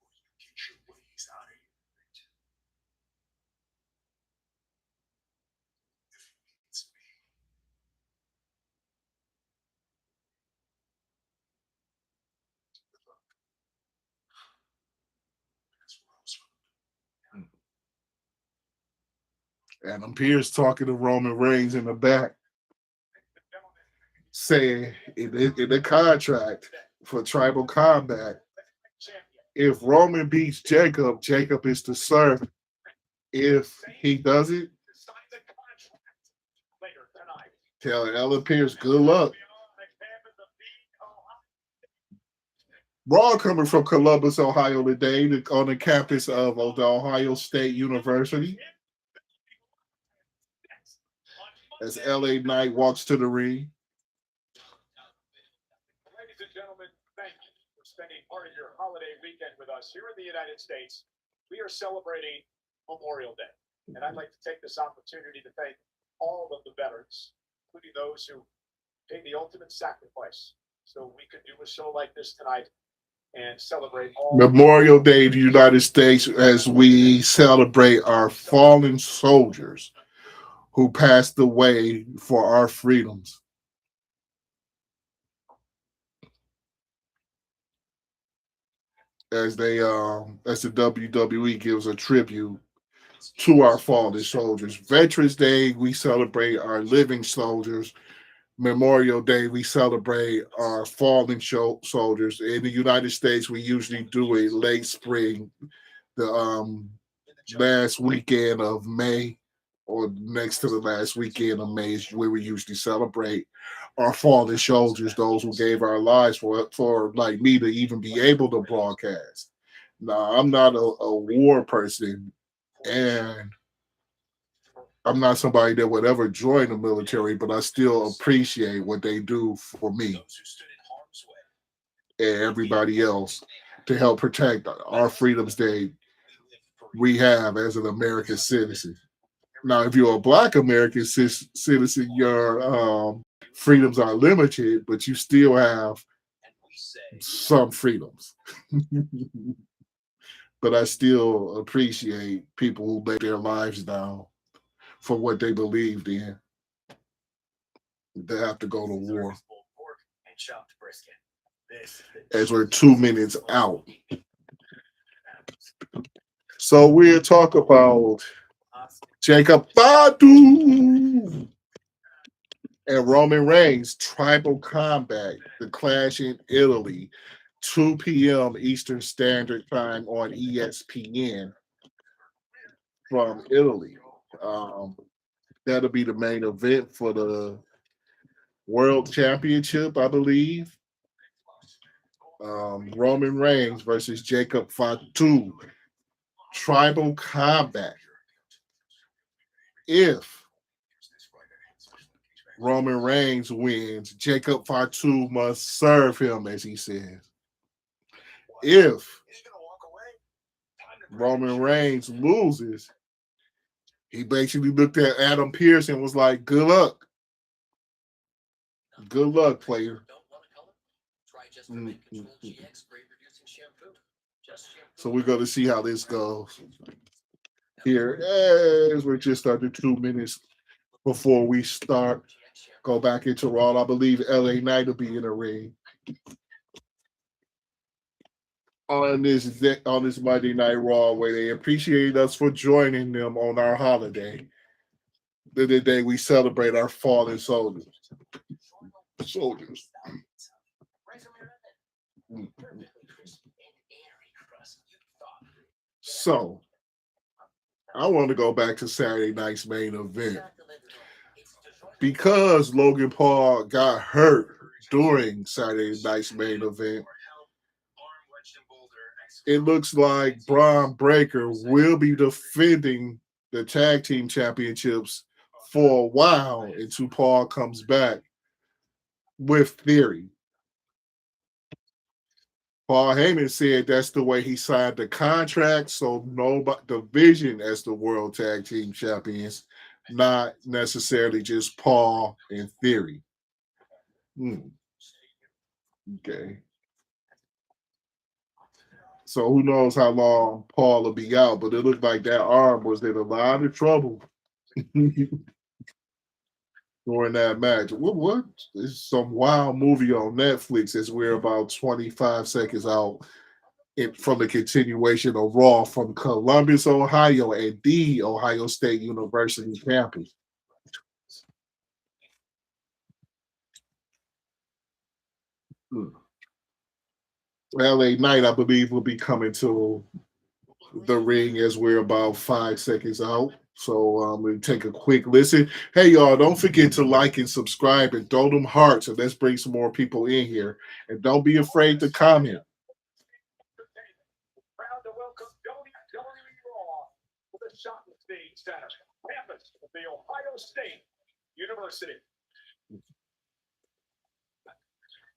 or you get your ways out of here. If he needs me. Good luck. That's what I was from. Adam Pearce talking to Roman Reigns in the back, saying in the contract for tribal combat, if Roman beats Jacob, Jacob is to serve. If he doesn't, tell Adam Pearce good luck. Raw coming from Columbus, Ohio today on the campus of the Ohio State University. As LA Knight walks to the ring. Ladies and gentlemen, thank you for spending part of your holiday weekend with us here in the United States. We are celebrating Memorial Day, and I'd like to take this opportunity to thank all of the veterans, including those who paid the ultimate sacrifice so we could do a show like this tonight and celebrate all Memorial Day in the United States as we celebrate our fallen soldiers who passed away for our freedoms. As the WWE gives a tribute to our fallen soldiers. Veterans Day, we celebrate our living soldiers. Memorial Day, we celebrate our fallen soldiers. In the United States, we usually do a late spring, the last weekend of May, or next to the last weekend of May is where we usually celebrate our fallen soldiers, those who gave our lives for like me to even be able to broadcast. Now, I'm not a war person, and I'm not somebody that would ever join the military, but I still appreciate what they do for me and everybody else to help protect our freedoms that we have as an American citizen. Now, if you're a Black American citizen, your freedoms are limited, but you still have some freedoms. But I still appreciate people who lay their lives down for what they believed in. They have to go to war. As we're 2 minutes out. So we'll talk about Jacob Fatu and Roman Reigns Tribal Combat, the clash in Italy, 2 p.m. Eastern Standard Time on ESPN from Italy. That'll be the main event for the World Championship, I believe. Roman Reigns versus Jacob Fatu. Tribal Combat. If Roman Reigns wins, Jacob Fatu must serve him, as he says. If Roman Reigns loses, he basically looked at Adam Pearce and was like, good luck. Good luck, player. So we're going to see how this goes. Here, as we're just under 2 minutes before we start, go back into Raw. I believe LA Knight will be in the ring on this Monday Night Raw, where they appreciate us for joining them on our holiday. The day we celebrate our fallen soldiers. So, I want to go back to Saturday night's main event. Because Logan Paul got hurt during Saturday night's main event, it looks like Braun Breaker will be defending the tag team championships for a while until Paul comes back with Theory. Paul Heyman said that's the way he signed the contract, so nobody division as the World Tag Team Champions, not necessarily just Paul and Theory. Okay. So who knows how long Paul will be out, but it looked like that arm was in a lot of trouble during that match. What? It's some wild movie on Netflix as we're about 25 seconds out from the continuation of Raw from Columbus, Ohio, and the Ohio State University campus. LA Knight, I believe, will be coming to the ring as we're about 5 seconds out. So we'll take a quick listen. Hey, y'all, don't forget to like and subscribe and throw them hearts, and let's bring some more people in here. And don't be afraid to comment. Proud to welcome WWE Raw to the Shopping Stage Center, campus of the Ohio State University.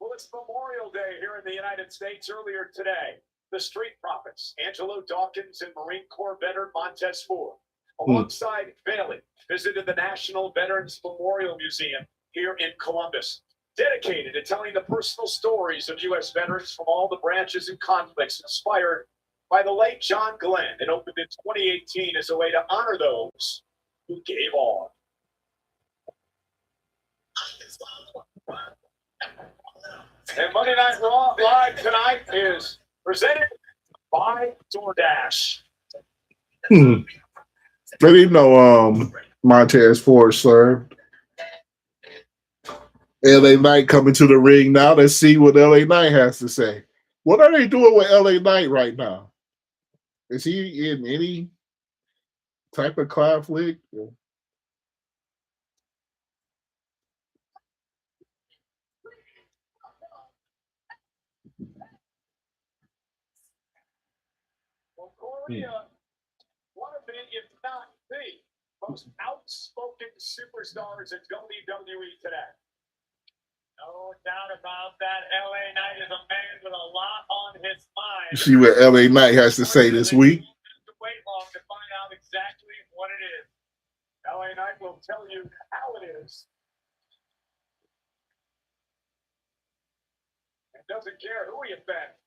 Well, it's Memorial Day here in the United States. Earlier today, the Street Profits, Angelo Dawkins and Marine Corps veteran Montez Ford, alongside Bailey, visited the National Veterans Memorial Museum here in Columbus, dedicated to telling the personal stories of U.S. veterans from all the branches and conflicts inspired by the late John Glenn. It opened in 2018 as a way to honor those who gave all. And Monday Night Raw live tonight is presented by DoorDash. I didn't know Montez Ford served. LA Knight coming to the ring now. Let's see what LA Knight has to say. What are they doing with LA Knight right now? Is he in any type of conflict? Well, Corey, one of the, if not the most outspoken superstars in WWE today. No doubt about that. LA Knight is a man with a lot on his mind. See what LA Knight has to say this week. You don't have to wait long to find out exactly what it is. LA Knight will tell you how it is. And doesn't care who he offends.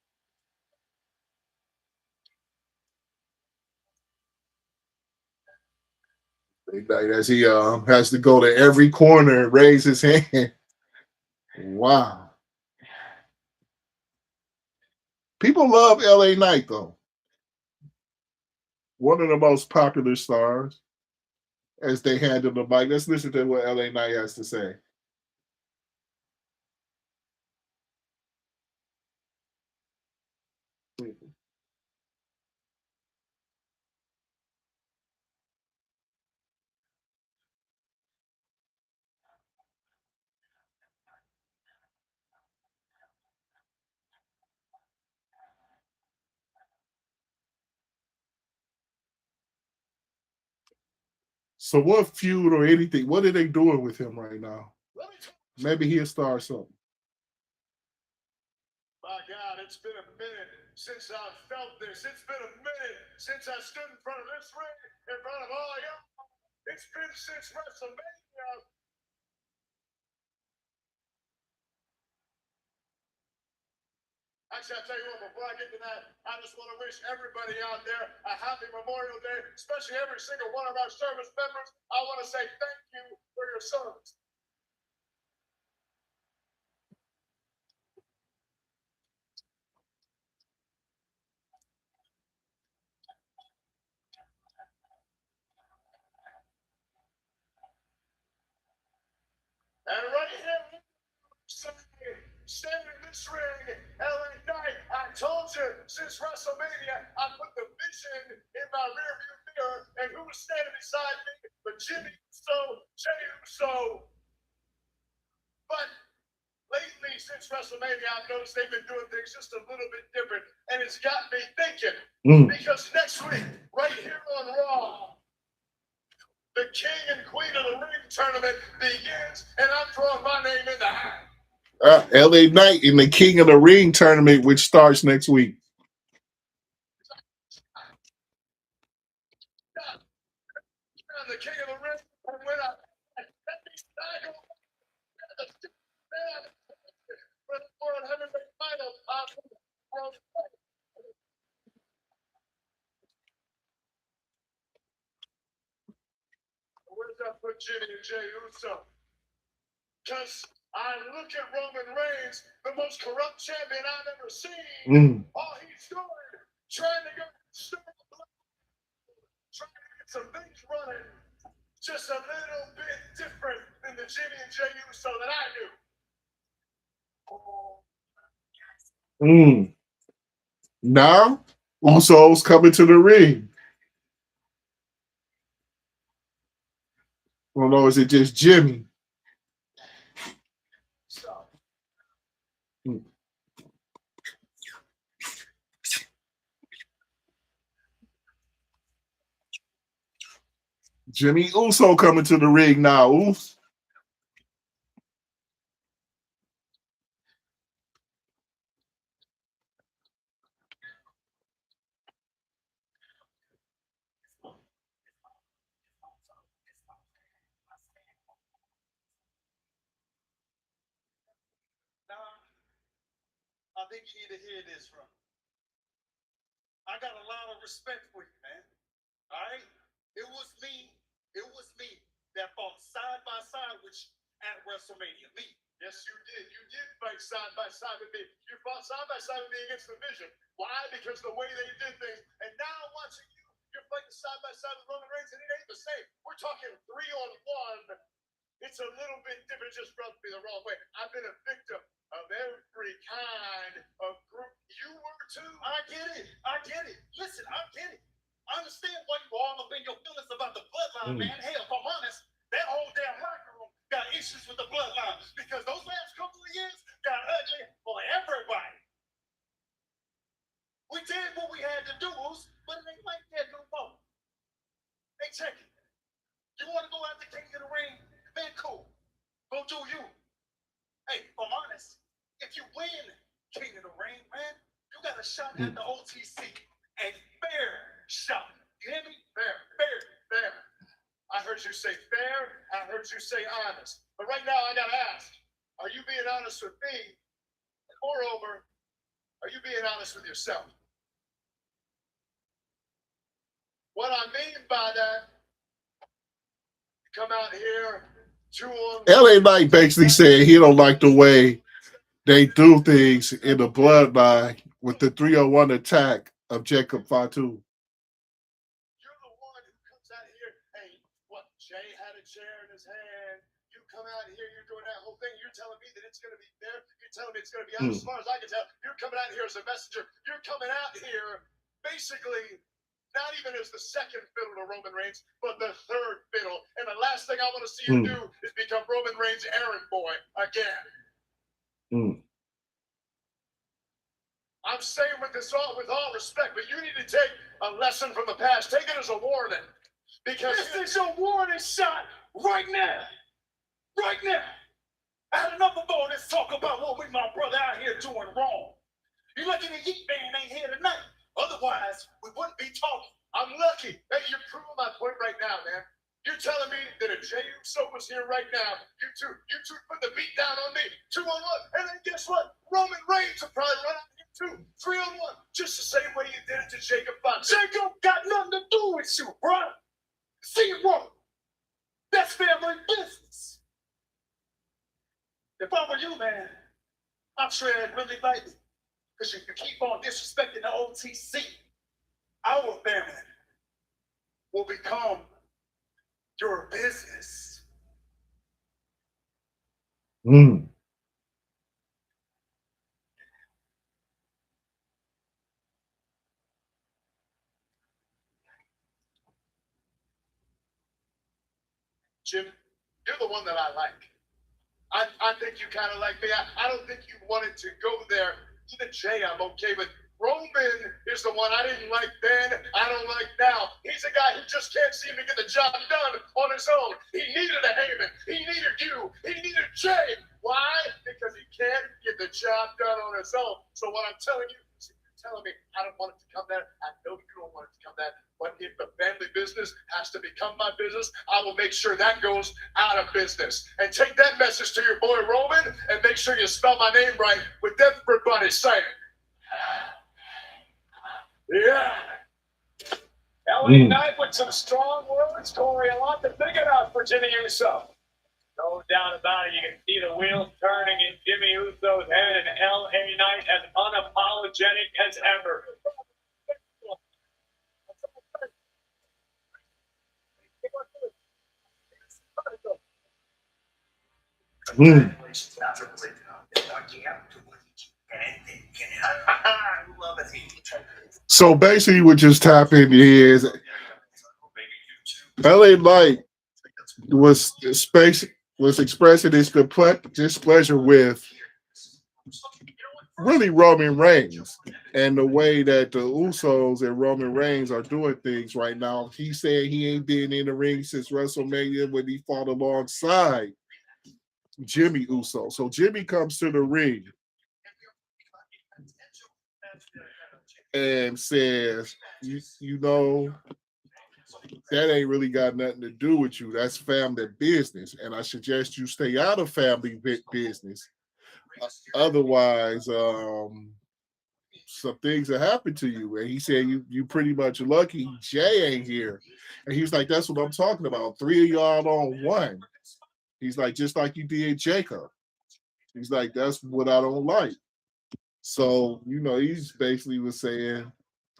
Knight, as he has to go to every corner and raise his hand. Wow. People love LA Knight, though. One of the most popular stars as they handle the mic. Let's listen to what LA Knight has to say. So what feud or anything, what are they doing with him right now? Maybe he'll start something. My God, it's been a minute since I felt this. It's been a minute since I stood in front of this ring, in front of all y'all. It's been since WrestleMania. Actually, I'll tell you what, before I get to that, I just want to wish everybody out there a happy Memorial Day, especially every single one of our service members. I want to say thank you for your service. And right here, standing in this ring, LA Knight, I told you since WrestleMania, I put the vision in my rearview mirror, and who was standing beside me? But Jimmy Uso, Jey Uso. But lately, since WrestleMania, I've noticed they've been doing things just a little bit different, and it's got me thinking. Because next week, right here on Raw, the King and Queen of the Ring tournament begins, and I'm throwing my name in the hat. LA Knight in the King of the Ring tournament, which starts next week. The King of the Ring, and when I let me stagger for the World Heavyweight title. Where does that put Jimmy and Jey Uso? Because I look at Roman Reigns, the most corrupt champion I've ever seen. All he's doing, trying to get some things running, just a little bit different than the Jimmy and Jey Uso that I knew. Now, Uso's coming to the ring. Well, no, is it just Jimmy? Jimmy Uso coming to the ring now. Oof. I think you need to hear this from me. I got a lot of respect for you, man. All right? It was me that fought side by side with you at WrestleMania. Lee. Yes, you did. You did fight side by side with me. You fought side by side with me against the Vision. Why? Because the way they did things. And now watching you, you're fighting side by side with Roman Reigns, and it ain't the same. We're talking 3-on-1. It's a little bit different. Just rubbed me the wrong way. I've been a victim of every kind of group. You were too. I get it. I get it. Listen, I get it. I understand why you all up in your feelings about the bloodline, man. Hell, if I'm honest, that whole damn locker room got issues with the bloodline because those last couple of years got ugly for everybody. We did what we had to do, but it ain't like that no more. Hey, check it. You want to go out the King of the Ring? Man, cool. Go do you. Hey, if I'm honest, if you win King of the Ring, man, you got a shot at the OTC. A fair shot. You hear me? Fair. I heard you say fair. I heard you say honest. But right now, I got to ask, are you being honest with me? And moreover, are you being honest with yourself? What I mean by that, come out here, LA Knight basically said he don't like the way they do things in the bloodline with the 301 attack of Jacob Fatu. You're the one who comes out here, hey, what, Jay had a chair in his hand. You come out here, you're doing that whole thing. You're telling me that it's going to be there. You're telling me it's going to be out as far as I can tell. You're coming out here as a messenger. You're coming out here basically not even as the second fiddle to Roman Reigns, but the third fiddle. And the last thing I want to see you do is become Roman Reigns' errand boy again. I'm saying with all respect, but you need to take a lesson from the past. Take it as a warning. Because this is a warning shot right now. Right now. I had enough of all this talk about what we my brother out here doing wrong. You lucky the Yeet Man ain't here tonight. Otherwise, we wouldn't be talking. I'm lucky. Hey, you're proving my point right now, man. You're telling me that if Jey Uso was here right now, you two put the beat down on me, 2-on-1, and then guess what? Roman Reigns will probably run out here too, 3-on-1, just the same way you did it to Jacob Fatu. Jacob got nothing to do with you, bro. See what? That's family business. If I were you, man, I'm tread really lightly. Because if you keep on disrespecting the OTC, our family will become your business. Jim, you're the one that I like. I think you kind of like me. I don't think you wanted to go there. Even Jay, I'm okay with. Roman is the one I didn't like then, I don't like now. He's a guy who just can't seem to get the job done on his own. He needed a Heyman. He needed you. He needed Jay. Why? Because he can't get the job done on his own. So what I'm telling you, you're telling me I don't want it to come that. I know you don't want it to come that. But if the family business has to become my business, I will make sure that goes out of business. And take that message to your boy Roman and make sure you spell my name right with everybody saying. Yeah. LA Knight with some strong words, Corey. A lot to think about for Jimmy Uso. No doubt about it. You can see the wheels turning in Jimmy Uso's head, and LA Knight as unapologetic as ever. So basically what just happened is LA Knight was expressing his displeasure with really Roman Reigns and the way that the Usos and Roman Reigns are doing things right now. He said he ain't been in the ring since WrestleMania when he fought alongside Jimmy Uso. So Jimmy comes to the ring and says, you know, that ain't really got nothing to do with you. That's family business. And I suggest you stay out of family business. Otherwise, some things that happen to you. And he said, you pretty much lucky Jay ain't here. And he was like, that's what I'm talking about. 3 of y'all on one. He's like, just like you did Jacob. He's like, that's what I don't like. So, he's basically was saying,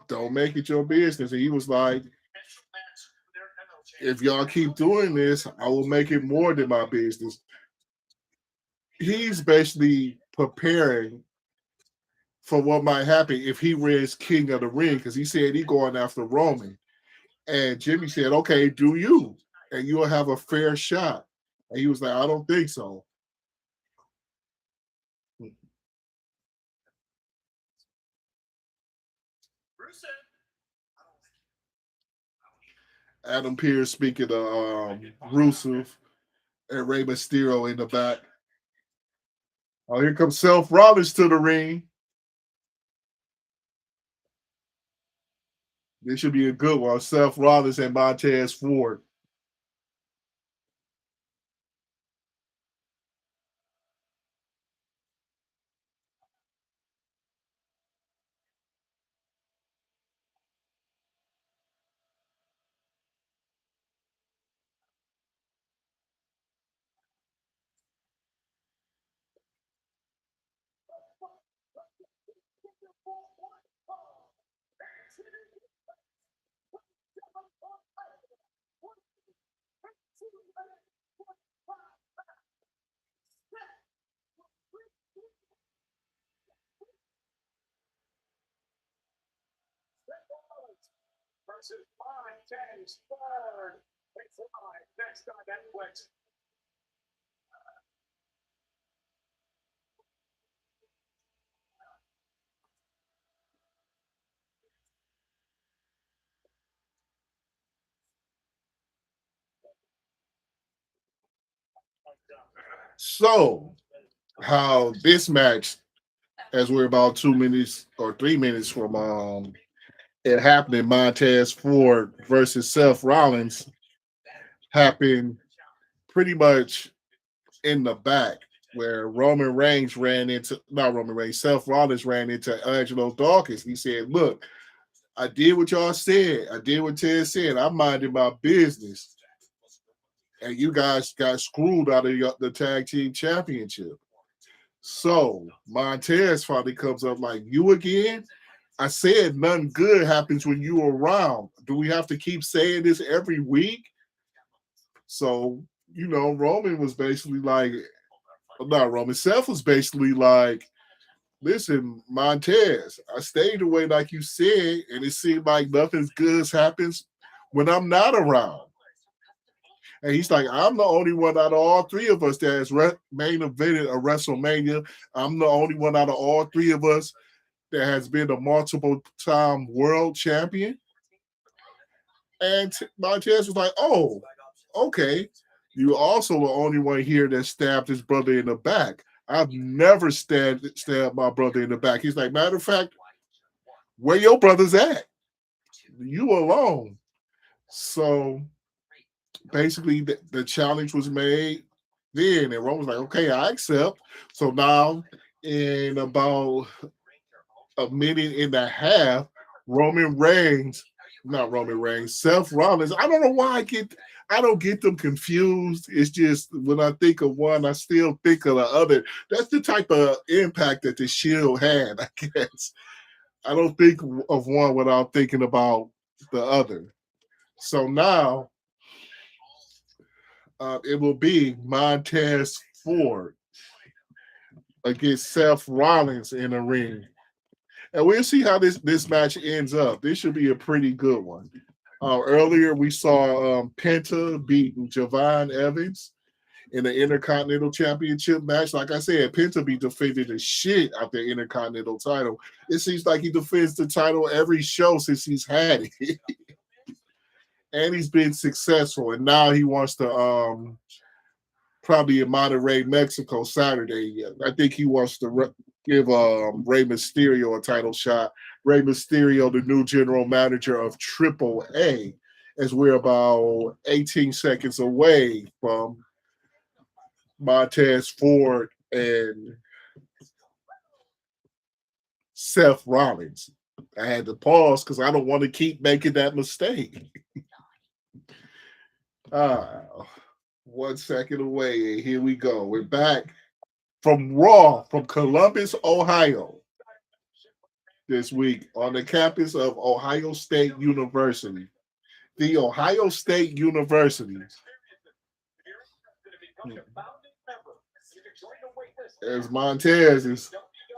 don't make it your business. And he was like, if y'all keep doing this, I will make it more than my business. He's basically preparing for what might happen if he wins King of the Ring, because he said he going after Roman. And Jimmy said, okay, do you? And you'll have a fair shot. And he was like, I don't think so. Adam Pearce speaking of Rusev and Rey Mysterio in the back. Oh, here comes Seth Rollins to the ring. This should be a good one. Seth Rollins and Montez Ford. Versus Montez Ford. It's live next on Netflix. So, how this match, as we're about 2 minutes or 3 minutes from it happening, Montez Ford versus Seth Rollins, happened pretty much in the back, where Seth Rollins ran into Angelo Dawkins. He said, look, I did what y'all said. I did what Ted said. I minded my business. And you guys got screwed out of the tag team championship. So Montez finally comes up like, you again? I said nothing good happens when you around. Do we have to keep saying this every week? So, Roman was basically like, not Roman, Seth was basically like, listen, Montez, I stayed away like you said, and it seemed like nothing good happens when I'm not around. And he's like, I'm the only one out of all three of us that has main evented a WrestleMania. I'm the only one out of all three of us that has been a multiple-time world champion. And Montez was like, oh, okay. You also the only one here that stabbed his brother in the back. I've never stabbed my brother in the back. He's like, matter of fact, where your brother's at? You alone. So basically, the challenge was made then, and Roman was like, okay, I accept. So now, in about a minute and a half, Seth Rollins. I don't know why I don't get them confused. It's just when I think of one, I still think of the other. That's the type of impact that the Shield had, I guess. I don't think of one without thinking about the other. So now it will be Montez Ford against Seth Rollins in the ring. And we'll see how this match ends up. This should be a pretty good one. Earlier, we saw Penta beating Javon Evans in the Intercontinental Championship match. Like I said, Penta be defending the shit out the Intercontinental title. It seems like he defends the title every show since he's had it. And he's been successful. And now he wants to probably in Monterrey, Mexico, Saturday. I think he wants to give Rey Mysterio a title shot. Rey Mysterio, the new general manager of AAA, as we're about 18 seconds away from Montez Ford and Seth Rollins. I had to pause because I don't want to keep making that mistake. 1 second away, and here we go. We're back from Raw from Columbus, Ohio, this week on the campus of Ohio State University. The Ohio State University. As Montez is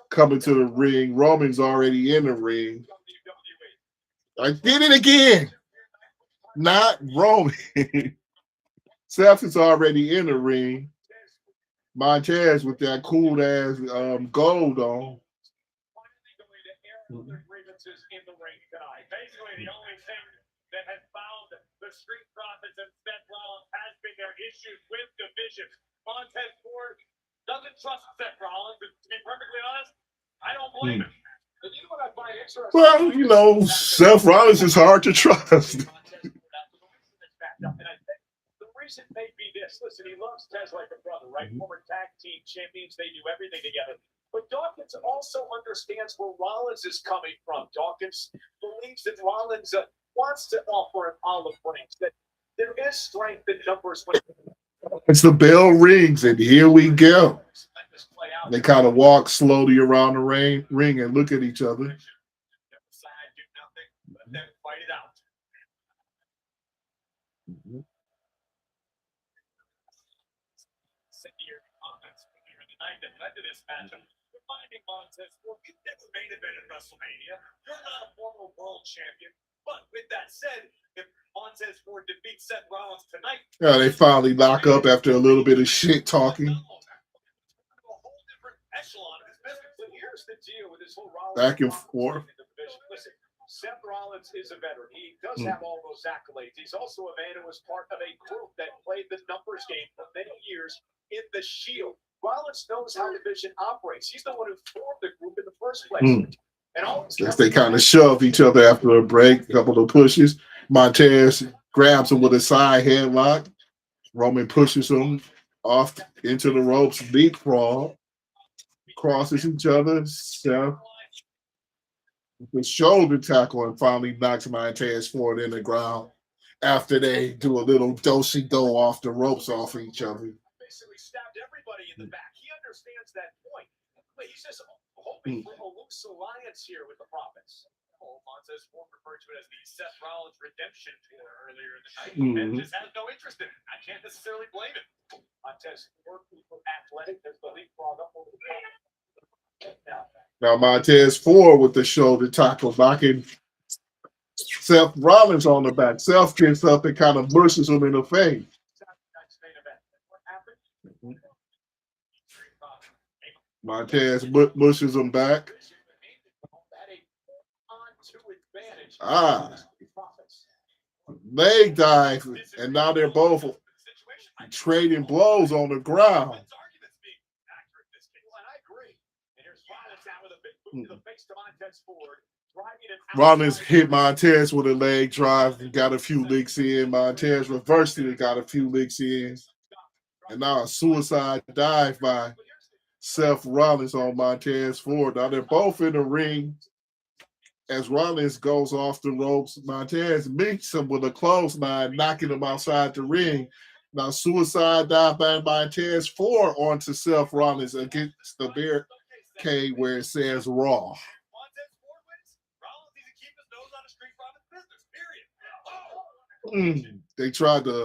coming to the ring, Roman's already in the ring. I did it again. Not Roman. Seth is already in the ring. Montez with that cool ass gold on. Grievances in the ring tonight. Basically, the only thing that has found the Street Profits and Seth Rollins has been their issues with division. Montez Ford doesn't trust Seth Rollins, and to be perfectly honest, I don't blame him. But you know what I find interesting? Well, you know, Seth Rollins is hard to trust. And I think the reason may be this. Listen, he loves Tez like a brother, right? Former tag team champions, they do everything together. But Dawkins also understands where Rollins is coming from. Dawkins believes that Rollins wants to offer an olive branch, that there is strength in numbers. It's the bell rings, and here we go. They kind of walk slowly around the ring and look at each other. Fight it out. That led to this matchup. Reminding Montez, well, you've never made event at WrestleMania. You're not a former world champion. But with that said, if Montez Ford defeats Seth Rollins tonight, Yeah, they finally lock up after a little bit of shit talking. a whole different echelon of his business. But here's the deal with this whole Rollins Back and forth. Listen, Seth Rollins is a veteran. He does have all those accolades. He's also a man who was part of a group that played the numbers game for many years in the Shield. Rollins knows how division operates. He's the one who formed the group in the first place. And As they kind of shove each other after a break, a couple of pushes. Montez grabs him with a side headlock. Roman pushes him off into the ropes, leapfrog, crosses each other. Seth the shoulder tackle and finally knocks Montez Ford in the ground after they do a little do-si-do off the ropes off each other. Basically stabbed everybody in the back. He understands that point. But he's just hoping for a loose alliance here with the Profits. Montez Ford referred to it as the Seth Rollins redemption tour earlier in the night. And just has no interest in it. I can't necessarily blame him. Montez Ford, athletic, there's the leapfrog up over the top. Now Montez Ford with the shoulder tackle knocking Seth Rollins on the back. Seth gets up and kind of mushes him in the face. Montez mushes him back. Leg dive, and now they're both trading blows on the ground. Rollins hit Montez with a leg drive and got a few licks in. Montez reversed it and got a few licks in. And now a suicide dive by Seth Rollins on Montez Ford. Now they're both in the ring. As Rollins goes off the ropes, Montez meets him with a clothesline, knocking him outside the ring. Now suicide dive by Montez Ford onto Seth Rollins against the barricade where it says Raw. They collide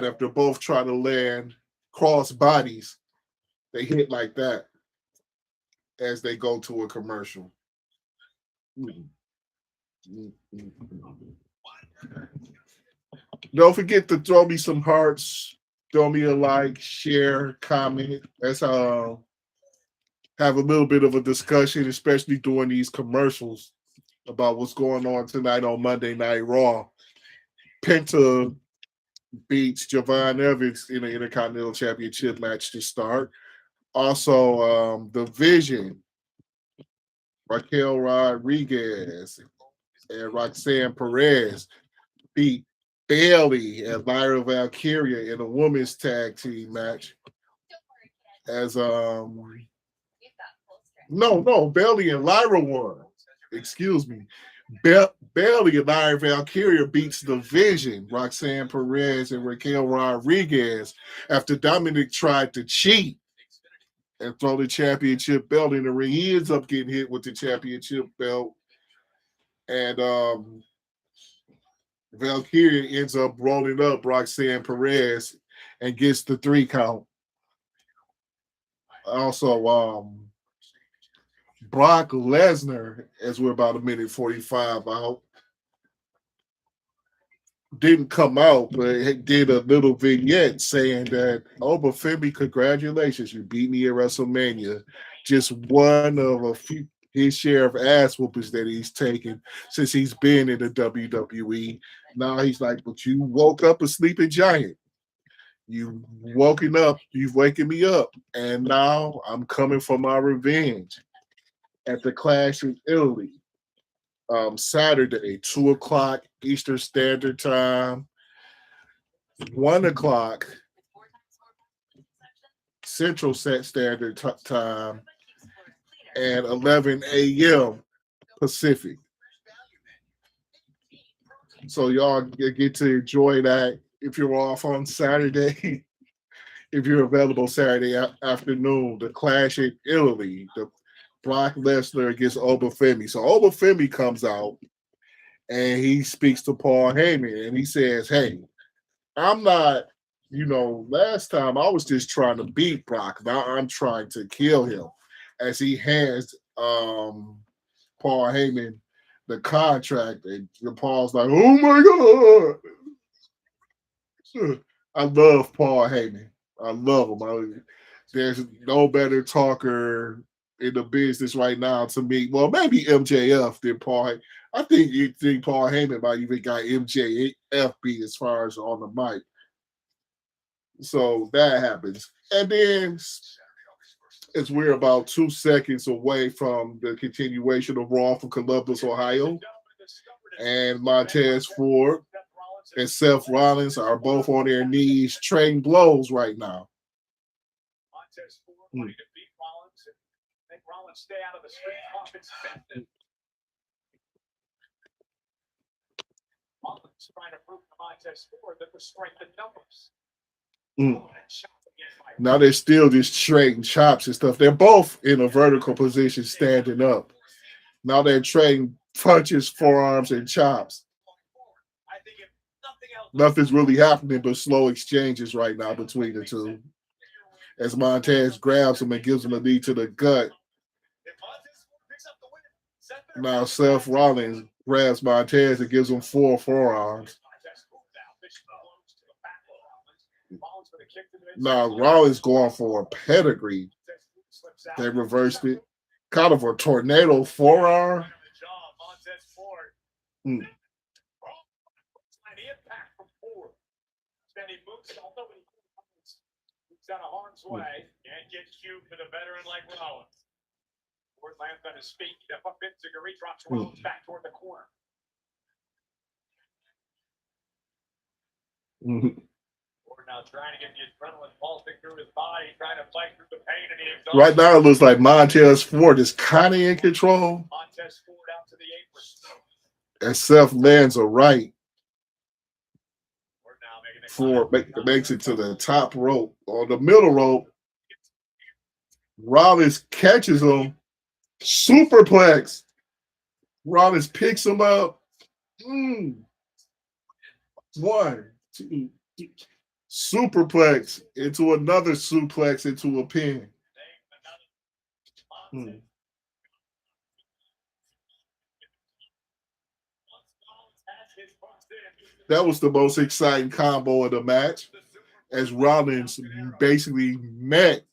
after both try to land cross bodies. They hit like that as they go to a commercial. Don't forget to throw me some hearts, throw me a like, share, comment. Let's have a little bit of a discussion, especially during these commercials, about what's going on tonight on Monday Night Raw. Penta beats Javon Evans in the Intercontinental Championship match to start. Also, the Vision, Raquel Rodriguez and Roxanne Perez beat Bailey and Lyra Valkyria in a women's tag team match. As Bailey and Lyra won. Excuse me. Bailey and Iron Valkyria beats the Vision, Roxanne Perez and Raquel Rodriguez, after Dominic tried to cheat and throw the championship belt in the ring. He ends up getting hit with the championship belt. And Valkyria ends up rolling up Roxanne Perez and gets the 3 count. Also, Brock Lesnar, as we're about a minute 45 out, didn't come out, but it did a little vignette saying that, "Oh, but Femi, congratulations, you beat me at WrestleMania." Just one of a few his share of ass whoopers that he's taken since he's been in the WWE. Now he's like, "But you woke up a sleeping giant. You've waking me up, and now I'm coming for my revenge at the Clash in Italy, Saturday, 2 o'clock Eastern Standard Time, 1 o'clock Central Standard Time, and 11 a.m. Pacific." So y'all get to enjoy that if you're off on Saturday. If you're available Saturday afternoon, the Clash in Italy, the Brock Lesnar against Obafemi. So Obafemi comes out and he speaks to Paul Heyman and he says, "Hey, I'm not, last time I was just trying to beat Brock. Now I'm trying to kill him." As he hands Paul Heyman the contract, and Paul's like, "Oh my God." I love Paul Heyman. I love him. There's no better talker in the business right now to me. Well, maybe MJF than Paul Heyman. I think you think Paul Heyman might even got MJF beat as far as on the mic. So that happens. And then as we're about 2 seconds away from the continuation of Raw from Columbus, Ohio, and Montez Ford and Seth Rollins are both on their knees trading blows right now. Montez Ford wanting to beat Rollins and make Rollins stay out of the street profits. Rollins trying to prove to Montez Ford that the strength in numbers. Now they're still just trading chops and stuff. They're both in a vertical position standing up. Now they're trading punches, forearms, and chops. Nothing's really happening but slow exchanges right now between the two. As Montez grabs him and gives him a knee to the gut. Now Seth Rollins grabs Montez and gives him 4 forearms. Now Rollins going for a pedigree. They reversed it. Kind of a tornado forearm. He's out of harm's way and get cute for the veteran like Rollins. Ford lands on his feet. Up Vinziguri drops Rollins back toward the corner. Ford now trying to get the adrenaline pulsing through his body, trying to fight through the pain and the exhaustion. Right now, it looks like Montez Ford is kind of in control. Montez Ford out to the apron. And Seth lands a right. Ford makes it to the top rope. On the middle rope, Rollins catches him. Superplex. Rollins picks him up. 1, 2. Superplex into another suplex into a pin. That was the most exciting combo of the match, as Rollins basically met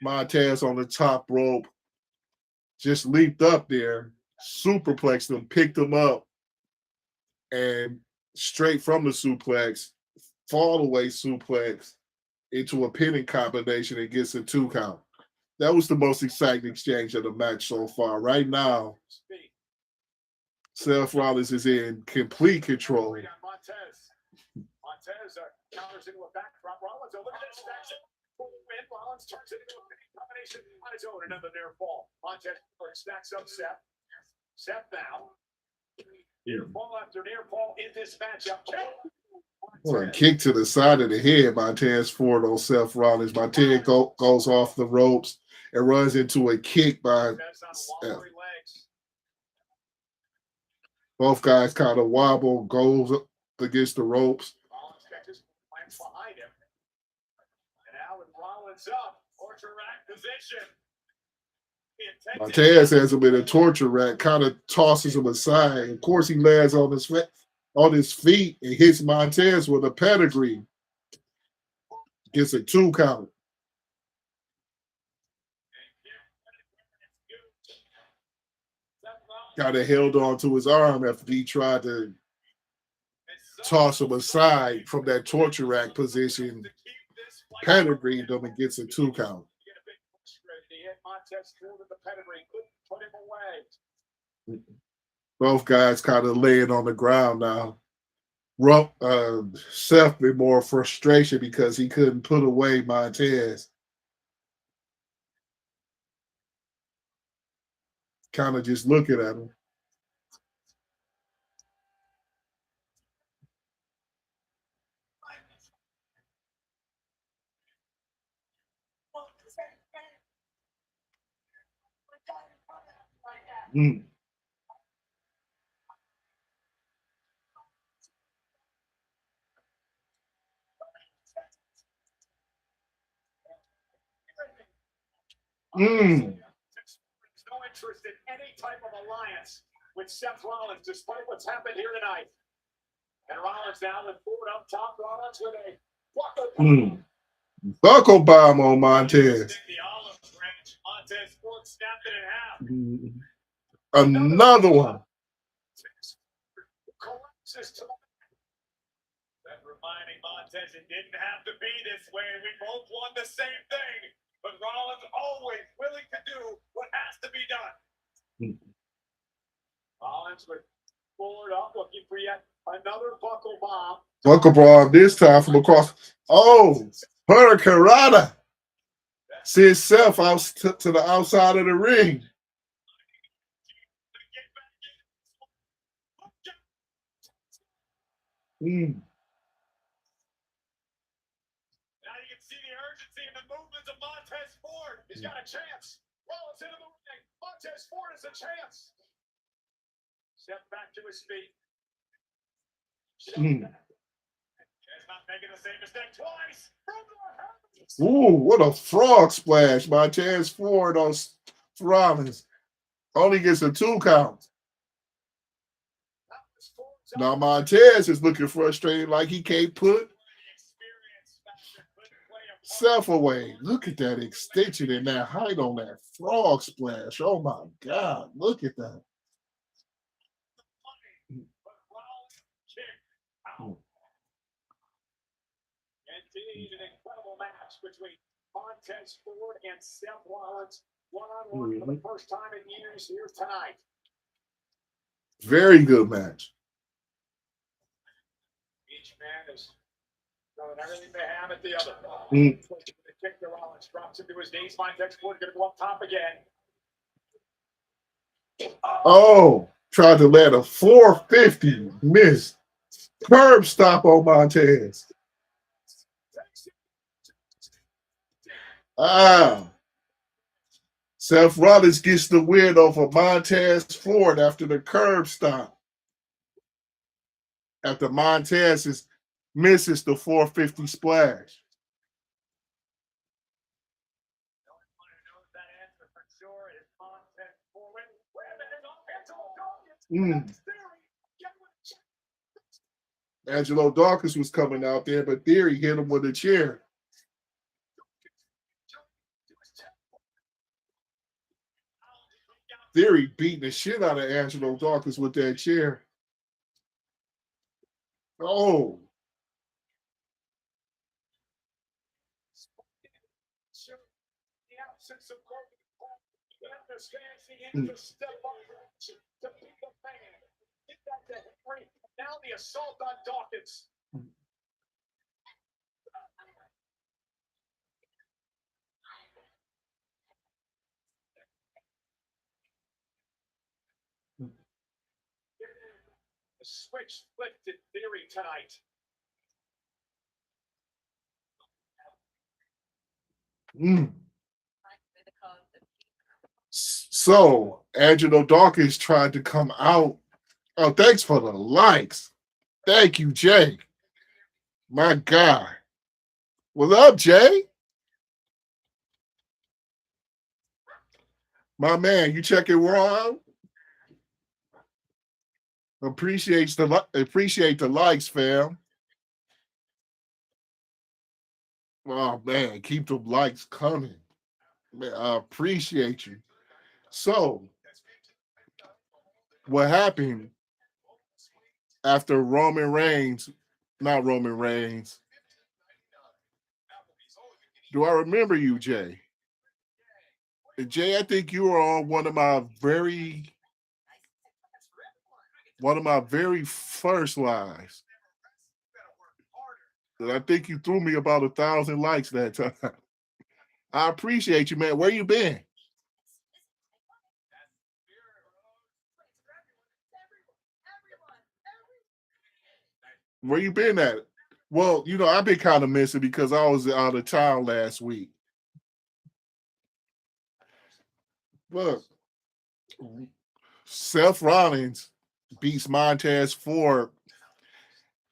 Montez on the top rope, just leaped up there, superplexed him, picked him up, and straight from the suplex, fall away suplex into a pinning combination and gets a 2 count. That was the most exciting exchange of the match so far. Right now, Seth Rollins is in complete control. Montez counters into a backdrop. Rollins eliminates stacks it. Rollins turns it into a pinning combination on his own. Another near fall. Montez stacks up Seth. Seth now Near fall after near fall in this matchup. What a kick to the side of the head, Montez Ford on Seth Rollins. Montez goes off the ropes and runs into a kick by Seth. Both guys kind of wobble, goes up against the ropes. Rollins catches, plants behind him. And now with Rollins up, torture rack position. Montez has him in a torture rack, kind of tosses him aside. Of course, he lands on his feet and hits Montez with a pedigree. Gets a 2 count. Kind of held on to his arm after he tried to toss him aside from that torture rack position. Pedigreed him and gets a 2 count. Both guys kind of laying on the ground now. Seth been more frustration because he couldn't put away Montez. Kind of just looking at him. Mm. Mm. No interest in any type of alliance with Seth Rollins, despite what's happened here tonight. And Rollins now with Ford up top. Rollins with a Buckle bomb on Montez. The olive branch. Montez Ford snapped it in half. Another one. That reminding Montez it didn't have to be this way. We both won the same thing. But Rollins always willing to do what has to be done. Rollins with Ford up, looking for yet another buckle bomb. Buckle bomb this time from across. Oh, Hurricanrana. Sends Seth out to the outside of the ring. Mm. Now you can see the urgency and the movements of Montez Ford. He's got a chance. Rollins into the ring. Montez Ford has a chance. Step back to his feet. Mm. He's not making the same mistake twice. Ooh, what a frog splash by Montez Ford on Rollins. Only gets a 2 count. Now Montez is looking frustrated like he can't put Seth away. Look at that extension and that height on that frog splash. Oh my God, look at that. Indeed, an incredible match between Montez Ford and Seth Rollins. One-on-one for the first time in years here tonight. Very good match. Each man is throwing everything they have at the other. Mm. The kick to Rollins drops him to his knees. Montez Ford going to go up top again. Oh, tried to land a 450. Missed. Curb stop on Montez. Seth Rollins gets the win over Montez Ford after the curb stop. After Montez misses the 450 splash. Mm. Angelo Dawkins was coming out there, but Theory hit him with a chair. Theory beating the shit out of Angelo Dawkins with that chair. Oh. Now the assault on Dawkins. switch flipped in theory tonight. Mm. So Angelo Dawkins tried to come out. Oh, thanks for the likes. Thank you, Jay. My guy. What's up, Jay? My man, you checking Raw? Appreciate the likes, fam. Oh man, keep the likes coming. Man, I appreciate you. So, what happened after not Roman Reigns? Do I remember you, Jay? Jay, I think you were on one of my very first lives. And I think you threw me about 1,000 likes that time. I appreciate you, man. Where you been? Where you been at? Well, I've been kind of missing because I was out of town last week. Look, Seth Rollins beats Montez Ford,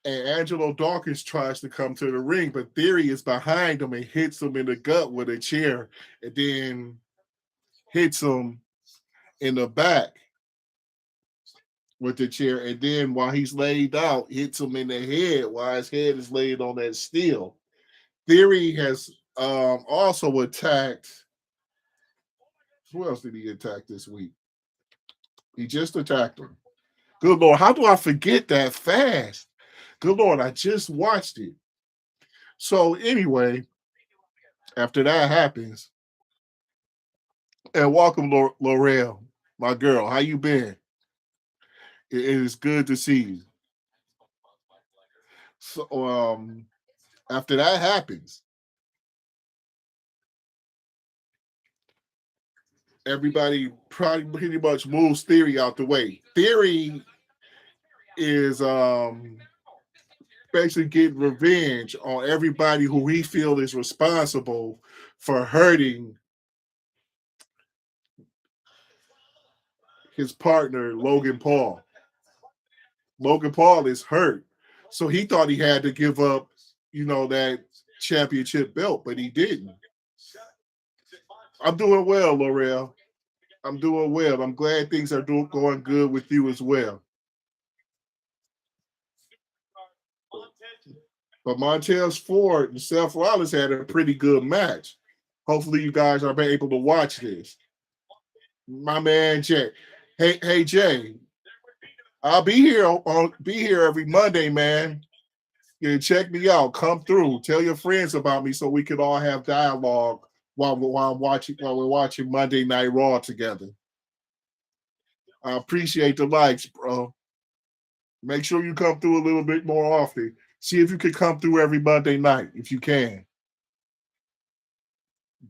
and Angelo Dawkins tries to come to the ring, but Theory is behind him and hits him in the gut with a chair, and then hits him in the back with the chair, and then while he's laid out, hits him in the head while his head is laid on that steel. Theory has also attacked. Who else did he attack this week? He just attacked him. Good Lord, how do I forget that fast? Good Lord, I just watched it. So anyway, after that happens, and welcome, Laurel, my girl. How you been? It is good to see you. So after that happens, everybody pretty much moves Theory out the way. Theory is basically getting revenge on everybody who he feels is responsible for hurting his partner, Logan Paul. Logan Paul is hurt. So he thought he had to give up, that championship belt, but he didn't. I'm doing well, Laurel. I'm doing well. I'm glad things are going good with you as well. But Montez Ford and Seth Rollins had a pretty good match. Hopefully you guys are able to watch this. My man Jay. Hey Jay. I'll be here every Monday, man. Yeah, check me out. Come through. Tell your friends about me so we can all have dialogue while we're watching Monday Night Raw together. I appreciate the likes, bro. Make sure you come through a little bit more often. See if you can come through every Monday night if you can.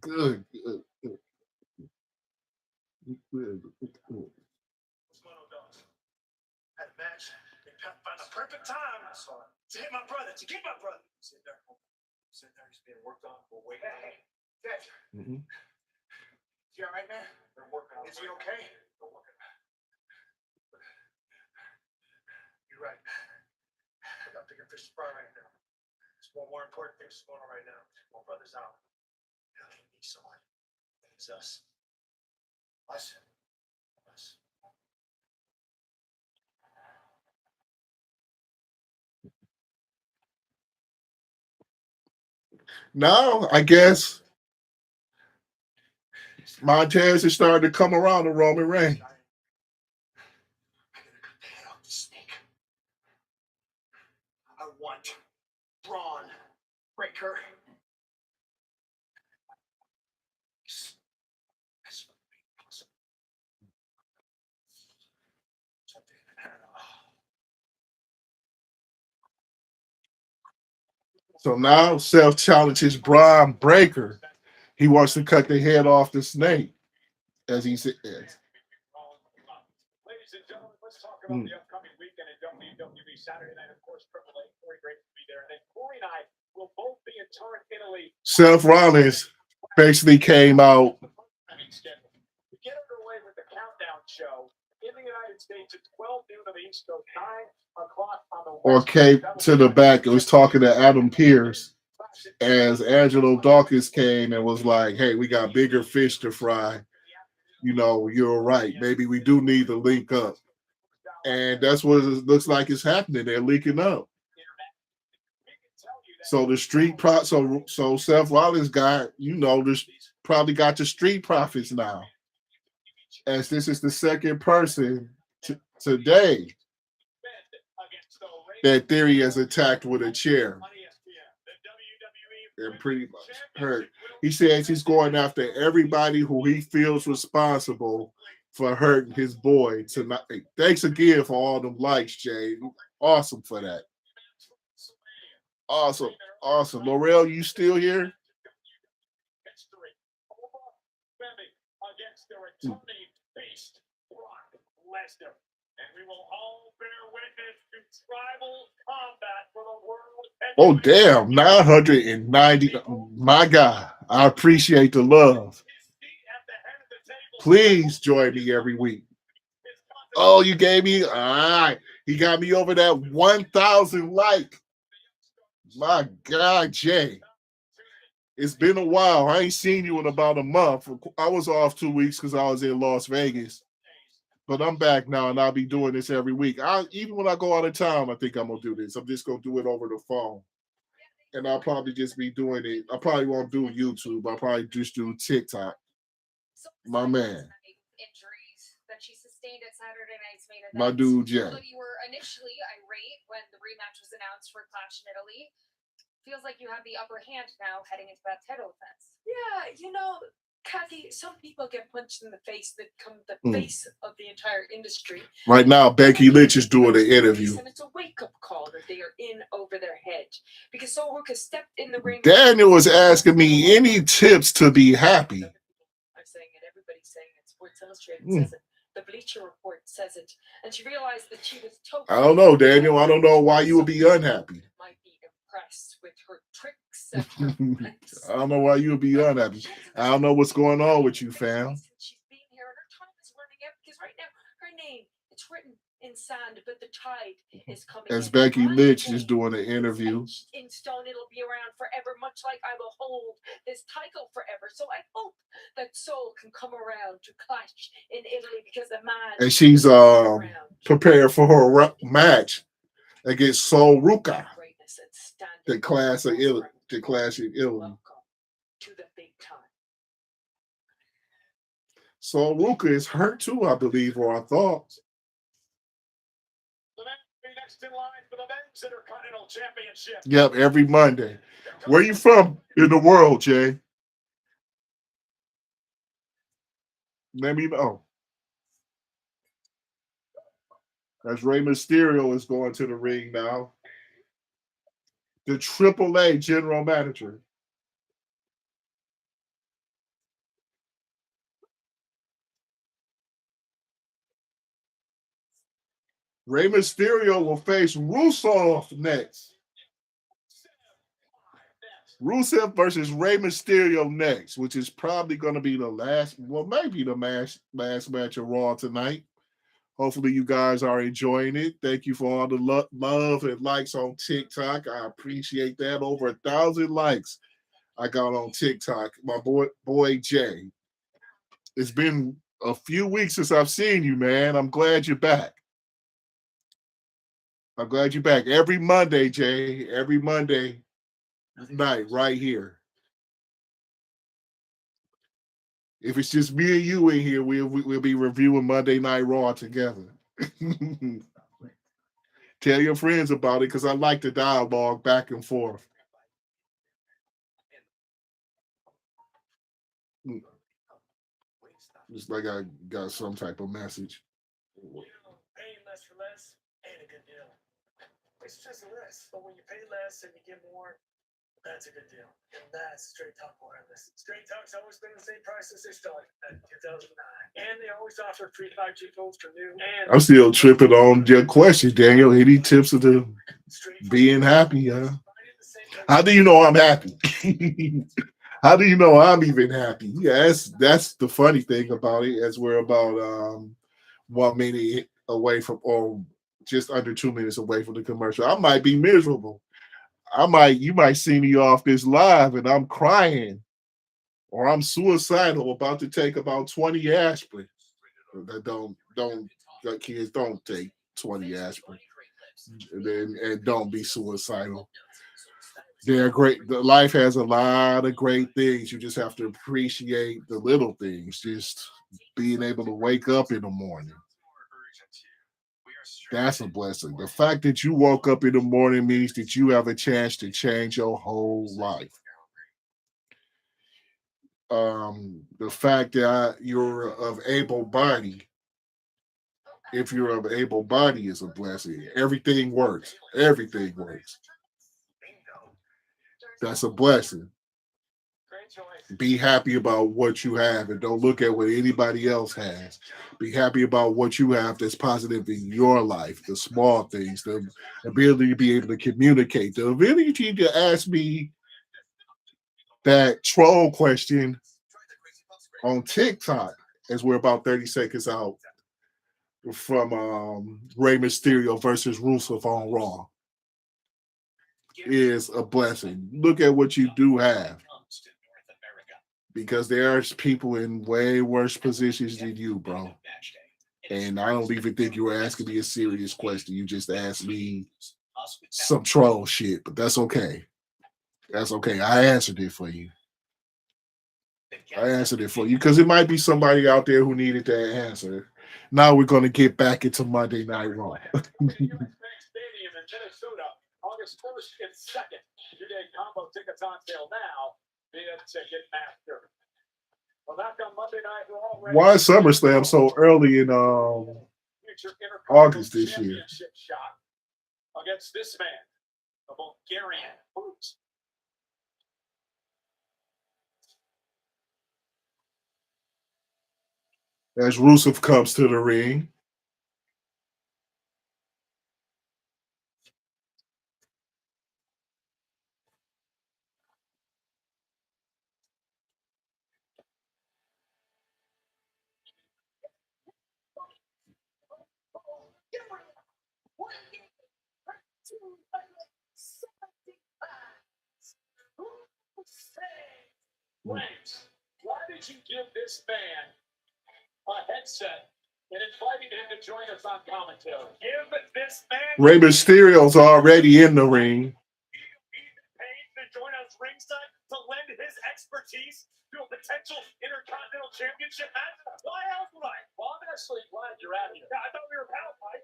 Good. Had a match. They found the perfect time to hit my brother, to get my brother. Sit there. He's being worked on for weight. Hey, Dad. Mm-hmm. Is he all right, man? They're working on it. Is he okay? They're working. You're right. I got bigger fish to fry right now. There's one more important thing that's going on right now. My brother's out. He needs someone. It's us. Us. Now, I guess Montez is starting to come around to Roman Reigns. I gotta cut the head off the snake. I want Braun Breaker. So now Seth challenges Braun Breaker. He wants to cut the head off the snake, as he said. Ladies and gentlemen, let's talk about the upcoming weekend in WWE WWE Saturday night, of course, Triple A. Corey, great to be there. And then Corey and I will both be in Turin, Italy. Seth Rollins basically came out. We get underway with the countdown show. In the United States, it's 12 noon on the East Coast, 9 o'clock on the Or West came Coast. to the back and was talking to Adam Pearce as Angelo Dawkins came and was like, hey, we got bigger fish to fry. You know, you're right. Maybe we do need to link up. And that's what it looks like is happening. They're linking up. So the street so Seth Rollins got, probably got the street profits now. As this is the second person today that Theory has attacked with a chair and pretty much hurt. He says he's going after everybody who he feels responsible for hurting his boy tonight. Thanks again for all them likes, Jay. Awesome for that. Awesome. Awesome. Laurel, you still here? Oh, damn. 990. My God. I appreciate the love. Please join me every week. Oh, you gave me? All right. He got me over that 1,000 like. My God, Jay. It's been a while. I ain't seen you in about a month. I was off 2 weeks because I was in Las Vegas. But I'm back now, and I'll be doing this every week. Even when I go out of town, I think I'm going to do this. I'm just going to do it over the phone. And I'll probably just be doing it. I probably won't do YouTube. I'll probably just do TikTok. My man. Injuries that she sustained at Saturday night's main event. My dude, Jay. Although you were initially irate when the rematch was announced for Clash in Italy, feels like you have the upper hand now heading into that title defense. Yeah, Kathy, some people get punched in the face that become the face of the entire industry. Right now, Becky Lynch is doing an interview. And it's a wake-up call that they are in over their head. Because Sol Ruka stepped in the ring. Daniel was asking me any tips to be happy. I'm saying it. Everybody's saying it. Sports Illustrated says it. The Bleacher Report says it. And she realized that she was totally... I don't know, Daniel. I don't know why you would be unhappy. Might be impressed with her tricks and her I don't know why you would be unhappy. I don't know what's going on with you, fam. She's been here and her time is running out because right now her name, it's written in sand, but the tide is coming. As in. Becky My Lynch name is doing an interview. etched in stone, it'll be around forever, much like I will hold this title forever. So I hope that Sol can come around to Clash in Italy because the man. And she's prepared for her match against Sol Ruka. The Clash in Italy. Welcome to the big time. Sol Ruka is hurt too, I believe, or I thought. Next in line for the men's Intercontinental Championship. Yep, every Monday. Where you from in the world, Jay? Let me know. As Rey Mysterio is going to the ring now. The AAA general manager. Rey Mysterio will face Rusev next. Rusev versus Rey Mysterio next, which is probably going to be the last, maybe the last match of Raw tonight. Hopefully you guys are enjoying it. Thank you for all the love and likes on TikTok. I appreciate that. Over 1,000 likes I got on TikTok. My boy Jay. It's been a few weeks since I've seen you, man. I'm glad you're back. I'm glad you're back. Every Monday, Jay. Every Monday night right here. If it's just me and you in here, we'll be reviewing Monday Night Raw together. Tell your friends about it because I like the dialogue back and forth. Just like I got some type of message. Paying less for less ain't a good deal. It's just less, but when you pay less and you get more, That's a good deal. And that's Straight Talk Wireless. Straight Talk's always been the same price since they started in 2009. And they always offer free 5G phones for new and... I'm still tripping on your question, Daniel. Any tips of the being happy? How do you know I'm happy? How do you know I'm even happy? Yeah, that's the funny thing about it, as we're about 1 minute away from, or just under 2 minutes away from the commercial. I might be miserable. You might see me off this live and I'm crying, or I'm suicidal, about to take about 20 aspirin. Kids don't take 20 aspirin, and don't be suicidal. They're great. The life has a lot of great things. You just have to appreciate the little things. Just being able to wake up in the morning. That's a blessing. The fact that you woke up in the morning means that you have a chance to change your whole life. The fact that you're of able body, if you're of able body, is a blessing. Everything works. Everything works. That's a blessing. Be happy about what you have and don't look at what anybody else has. Be happy about what you have that's positive in your life, the small things, the ability to be able to communicate, the ability to ask me that troll question on TikTok, as we're about 30 seconds out from Rey Mysterio versus Rusev on Raw, is a blessing. Look at what you do have, because there are people in way worse positions than you, bro. And I don't even think you were asking me a serious question. You just asked me some troll shit, but that's okay. That's okay. I answered it for you. Because it might be somebody out there who needed that answer. Now we're going to get back into Monday Night Raw. Stadium in Minnesota, August 1st and 2nd. Two-day combo tickets on sale now via Ticketmaster. Well, back on Monday Night Raw. Why is SummerSlam so early in August this year? Shot against this man, the Bulgarian Boots. As Rusev comes to the ring. Why did you give this man a headset and inviting him to join us on commentary? Give this man Rey Mysterio's already in the ring. Paid to join us ringside to lend his expertise to a potential Intercontinental Championship match. Why else would I? Well, I'm actually glad you're out here. Yeah, I thought we were pals, Mike.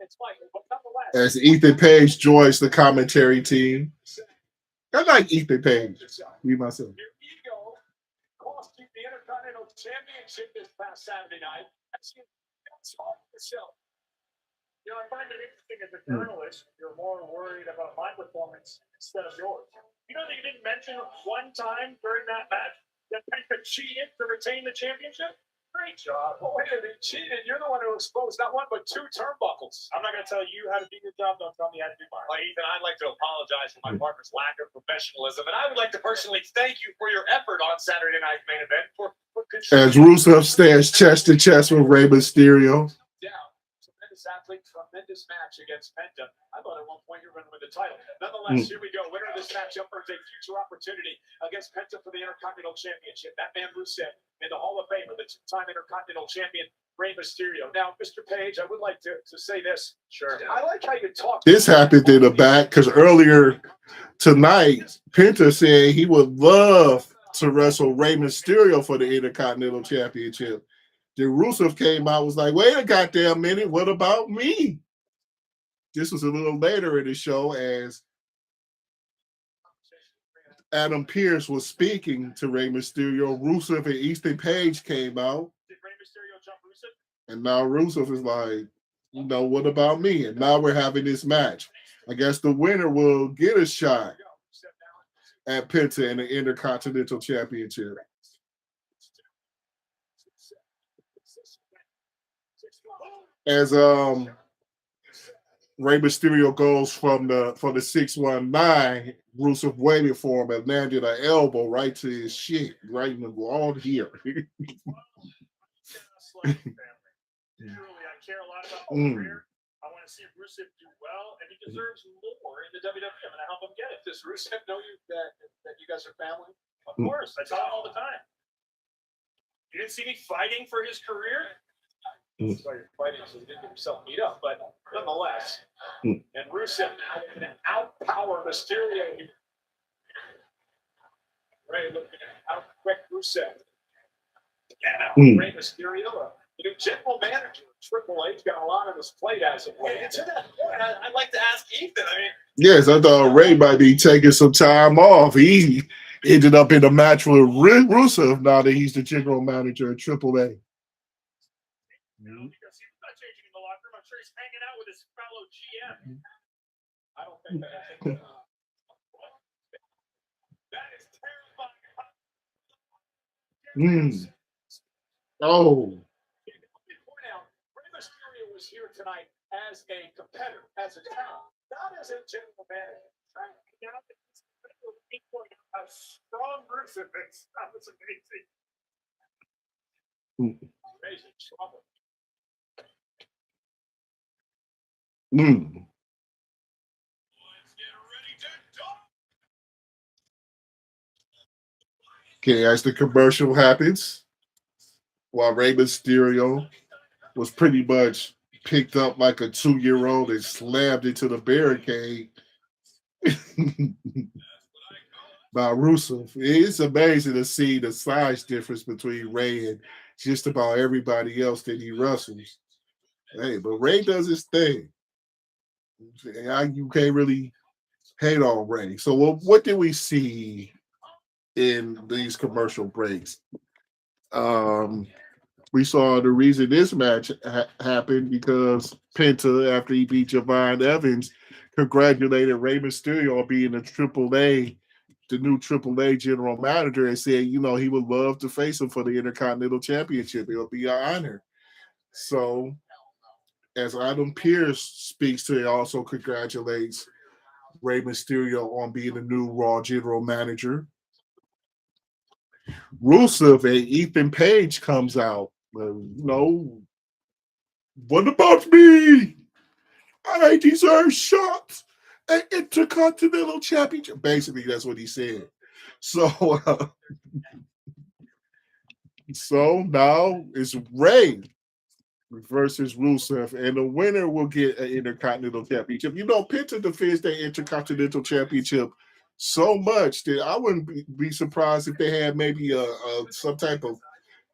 It's Mike, but nonetheless. As Ethan Page joins the commentary team. I like Ethan Page. Me myself. Your ego cost you the Intercontinental Championship this past Saturday night. That's hard to show. You know, I find it interesting as a journalist, you're more worried about my performance instead of yours. You know that you didn't mention one time during that match that Penta cheated to retain the championship? Great job. Oh, wait a minute, cheated. You're the one who exposed not one but two turnbuckles. I'm not going to tell you how to do your job. Don't tell me how to do mine. Well, Ethan, I'd like to apologize for my partner's lack of professionalism, and I would like to personally thank you for your effort on Saturday night's main event. As Rusev stands chest to chest with Rey Mysterio. Tremendous athlete, tremendous match against Penta. I thought at one point you were going to win the title. Nonetheless, here we go. Winner of this matchup earns a future opportunity against Penta for the Intercontinental Championship. That man Rusev in the Hall of Fame, the two-time Intercontinental Champion Rey Mysterio. Now, Mr. Page, I would like to say this. Sure. I like how you talk. This happened in the back because earlier tonight, Penta said he would love to wrestle Rey Mysterio for the Intercontinental Championship. Then Rusev came out, was like, wait a goddamn minute, what about me? This was a little later in the show as Adam Pearce was speaking to Rey Mysterio. Rusev and Ethan Page came out. Did Rey Mysterio jump Rusev? And now Rusev is like, you know, what about me? And now we're having this match. I guess the winner will get a shot at Penta in the Intercontinental Championship. As Rey Mysterio goes from the 619, Rusev waited for him and landed an elbow right to his shit, right in the wall here. Truly, I care a lot about his career. I want to see Rusev do well, and he deserves more in the WWE. I'm going to help him get it. Does Rusev know that you guys are family? Of course, I tell him all the time. You didn't see me fighting for his career? So you're fighting, so he didn't get himself beat up, but nonetheless. And Rusev now going to outpower Mysterio. Ray looking at how quick Rusev. Yeah, Rey Mysterio, the new general manager of Triple H, got a lot on his plate as of late. To that point, I'd like to ask Ethan. I mean, yes, I thought Ray might be taking some time off. He ended up in a match with Rusev now that he's the general manager of Triple A. because he's not changing in the locker room. I'm sure he's hanging out with his fellow GM. I don't think that. That is terrifying. Oh. Point out, Rey Mysterio was here tonight as a competitor, as a talent, not as a general manager. Now that he's a strong Rusev, that was amazing. Amazing trouble. Okay, as the commercial happens, while Rey Mysterio was pretty much picked up like a 2-year-old and slammed into the barricade by Rusev. It's amazing to see the size difference between Rey and just about everybody else that he wrestles. Hey, but Rey does his thing. You can't really hate on Rey. So what did we see in these commercial breaks? We saw the reason this match happened because Penta, after he beat Javon Evans, congratulated Rey Mysterio on being the new Triple A general manager, and said, he would love to face him for the Intercontinental Championship. It'll be an honor. So, as Adam Pearce speaks to it, also congratulates Rey Mysterio on being the new Raw general manager. Rusev and Ethan Page comes out. What about me? I deserve shots at Intercontinental Championship. Basically, that's what he said. So, so now it's Rey versus Rusev, and the winner will get an Intercontinental Championship. Penta defends their Intercontinental Championship so much that I wouldn't be surprised if they had maybe some type of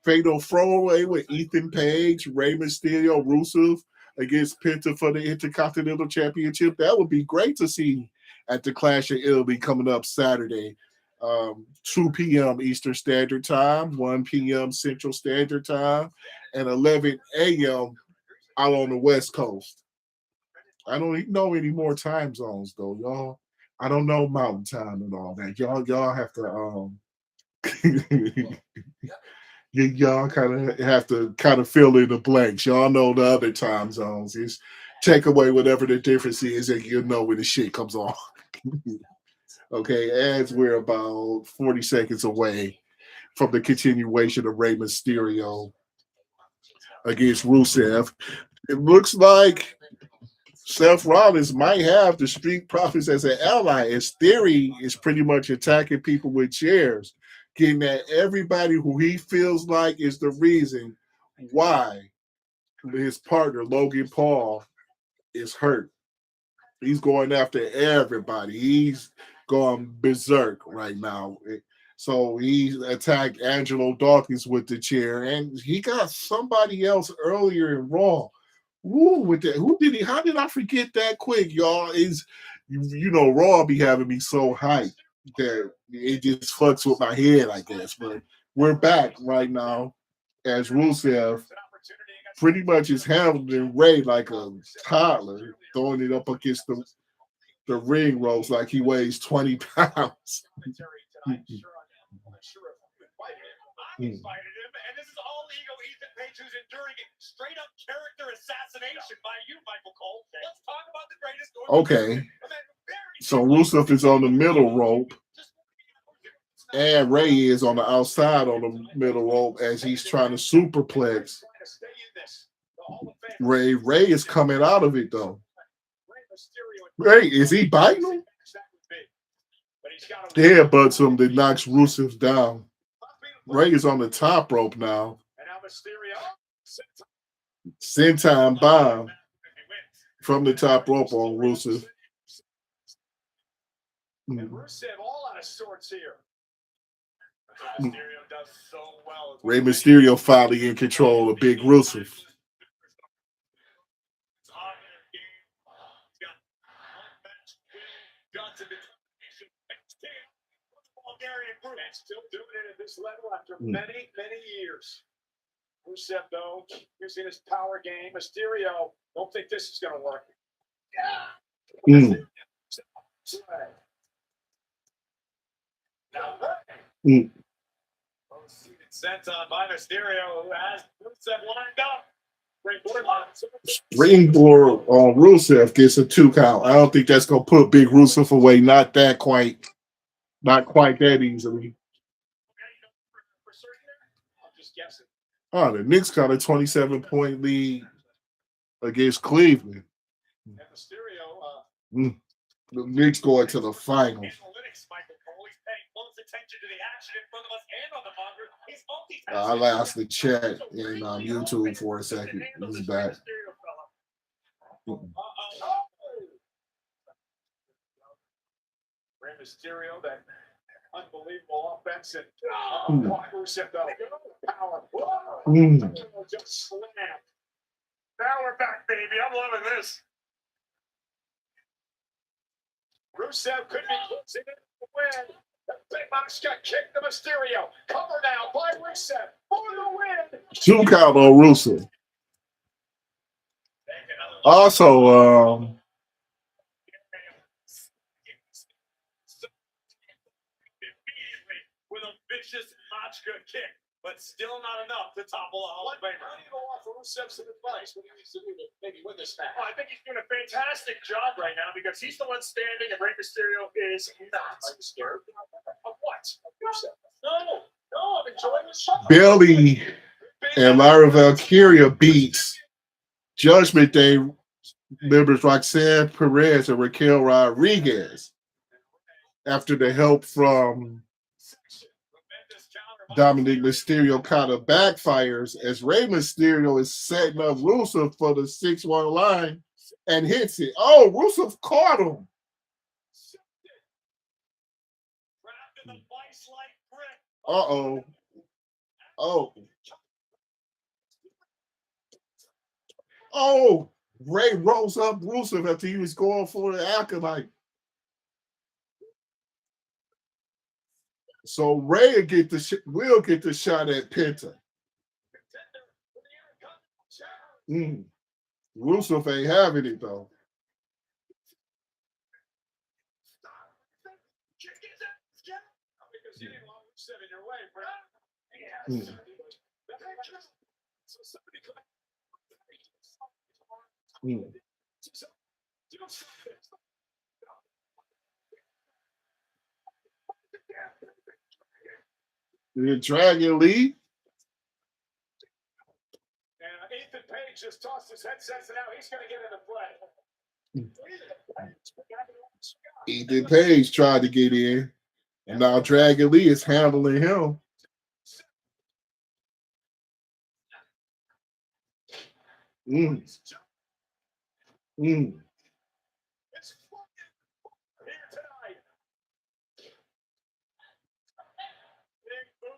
fatal throwaway with Ethan Page, Rey Mysterio, Rusev against Penta for the Intercontinental Championship. That would be great to see at the Clash of Italy coming up Saturday, 2 p.m. Eastern Standard Time, 1 p.m. Central Standard Time, and 11 a.m. out on the West Coast. I don't even know any more time zones, though, y'all. I don't know Mountain Time and all that. Y'all have to y'all kind of have to fill in the blanks. Y'all know the other time zones. Just take away whatever the difference is, and you'll know when the shit comes on. Okay, as we're about 40 seconds away from the continuation of Rey Mysterio against Rusev, it looks like Seth Rollins might have the Street Profits as an ally, as Theory is pretty much attacking people with chairs, getting at everybody who he feels like is the reason why his partner, Logan Paul, is hurt. He's going after everybody. He's going berserk right now. So he attacked Angelo Dawkins with the chair, and he got somebody else earlier in Raw. Woo, with that. Who did he? How did I forget that quick, y'all? Raw be having me so hyped that it just fucks with my head, I guess. But we're back right now as Rusev pretty much is handling Rey like a toddler, throwing it up against the ring ropes like he weighs 20 pounds. I'm invited him, and this is all ego Ethan Page who's enduring it. Straight up character assassination by you, Michael Cole. Let's talk about the greatest. Okay. So Rusev is on the middle rope, and Ray is on the outside on the middle rope as he's trying to superplex Ray. Ray is coming out of it though. Ray, is he biting him? Yeah, butts him that knocks Rusev down. Ray is on the top rope now. Senton bomb from the top rope on Rusev. And Rusev all out of sorts here. Mysterio does so well. Rey Mysterio finally in control of Big Rusev. Still doing it at this level after many, many years. Rusev, though, using his power game. Mysterio, don't think this is going to work. Now, sent on by Mysterio, who has Rusev lined up. Springboard on Rusev gets a 2 count. I don't think that's going to put Big Rusev away. Not quite that easily. Oh, the Knicks got a 27-point lead against Cleveland. The Knicks going to the finals. I lost the chat in YouTube for a second. He's back. Rey Mysterio, that unbelievable offense and Rusev, power. Just slammed. Now we're back, baby. I'm loving this. Rusev could be losing it to win. The big box got kicked to Mysterio. Cover now by Rusev for the win. 2 count on Rusev. Also, with a vicious Machka kick, but still not enough to topple a Hall of Famer. I need to offer Rusev some advice. What he needs to do to maybe win this match. I think he's doing a fantastic job right now because he's the one standing and Rey Mysterio is not. Are you scared? Of what? Of Rusev? No, I'm enjoying the show. Bailey and Lyra Valkyria beats Judgment Day members Roxanne Perez and Raquel Rodriguez after the help from Dominic Mysterio kind of backfires as Rey Mysterio is setting up Rusev for the 6-1 line and hits it. Oh, Rusev caught him. Uh-oh. Oh, Ray rolls up Rusev after he was going for the acolyte. So Ray will get the shot at Penta. Rusev ain't having it though. The Dragon Lee. And Ethan Page just tossed his headsets and now he's going to get into play. Ethan Page tried to get in, and now Dragon Lee is handling him.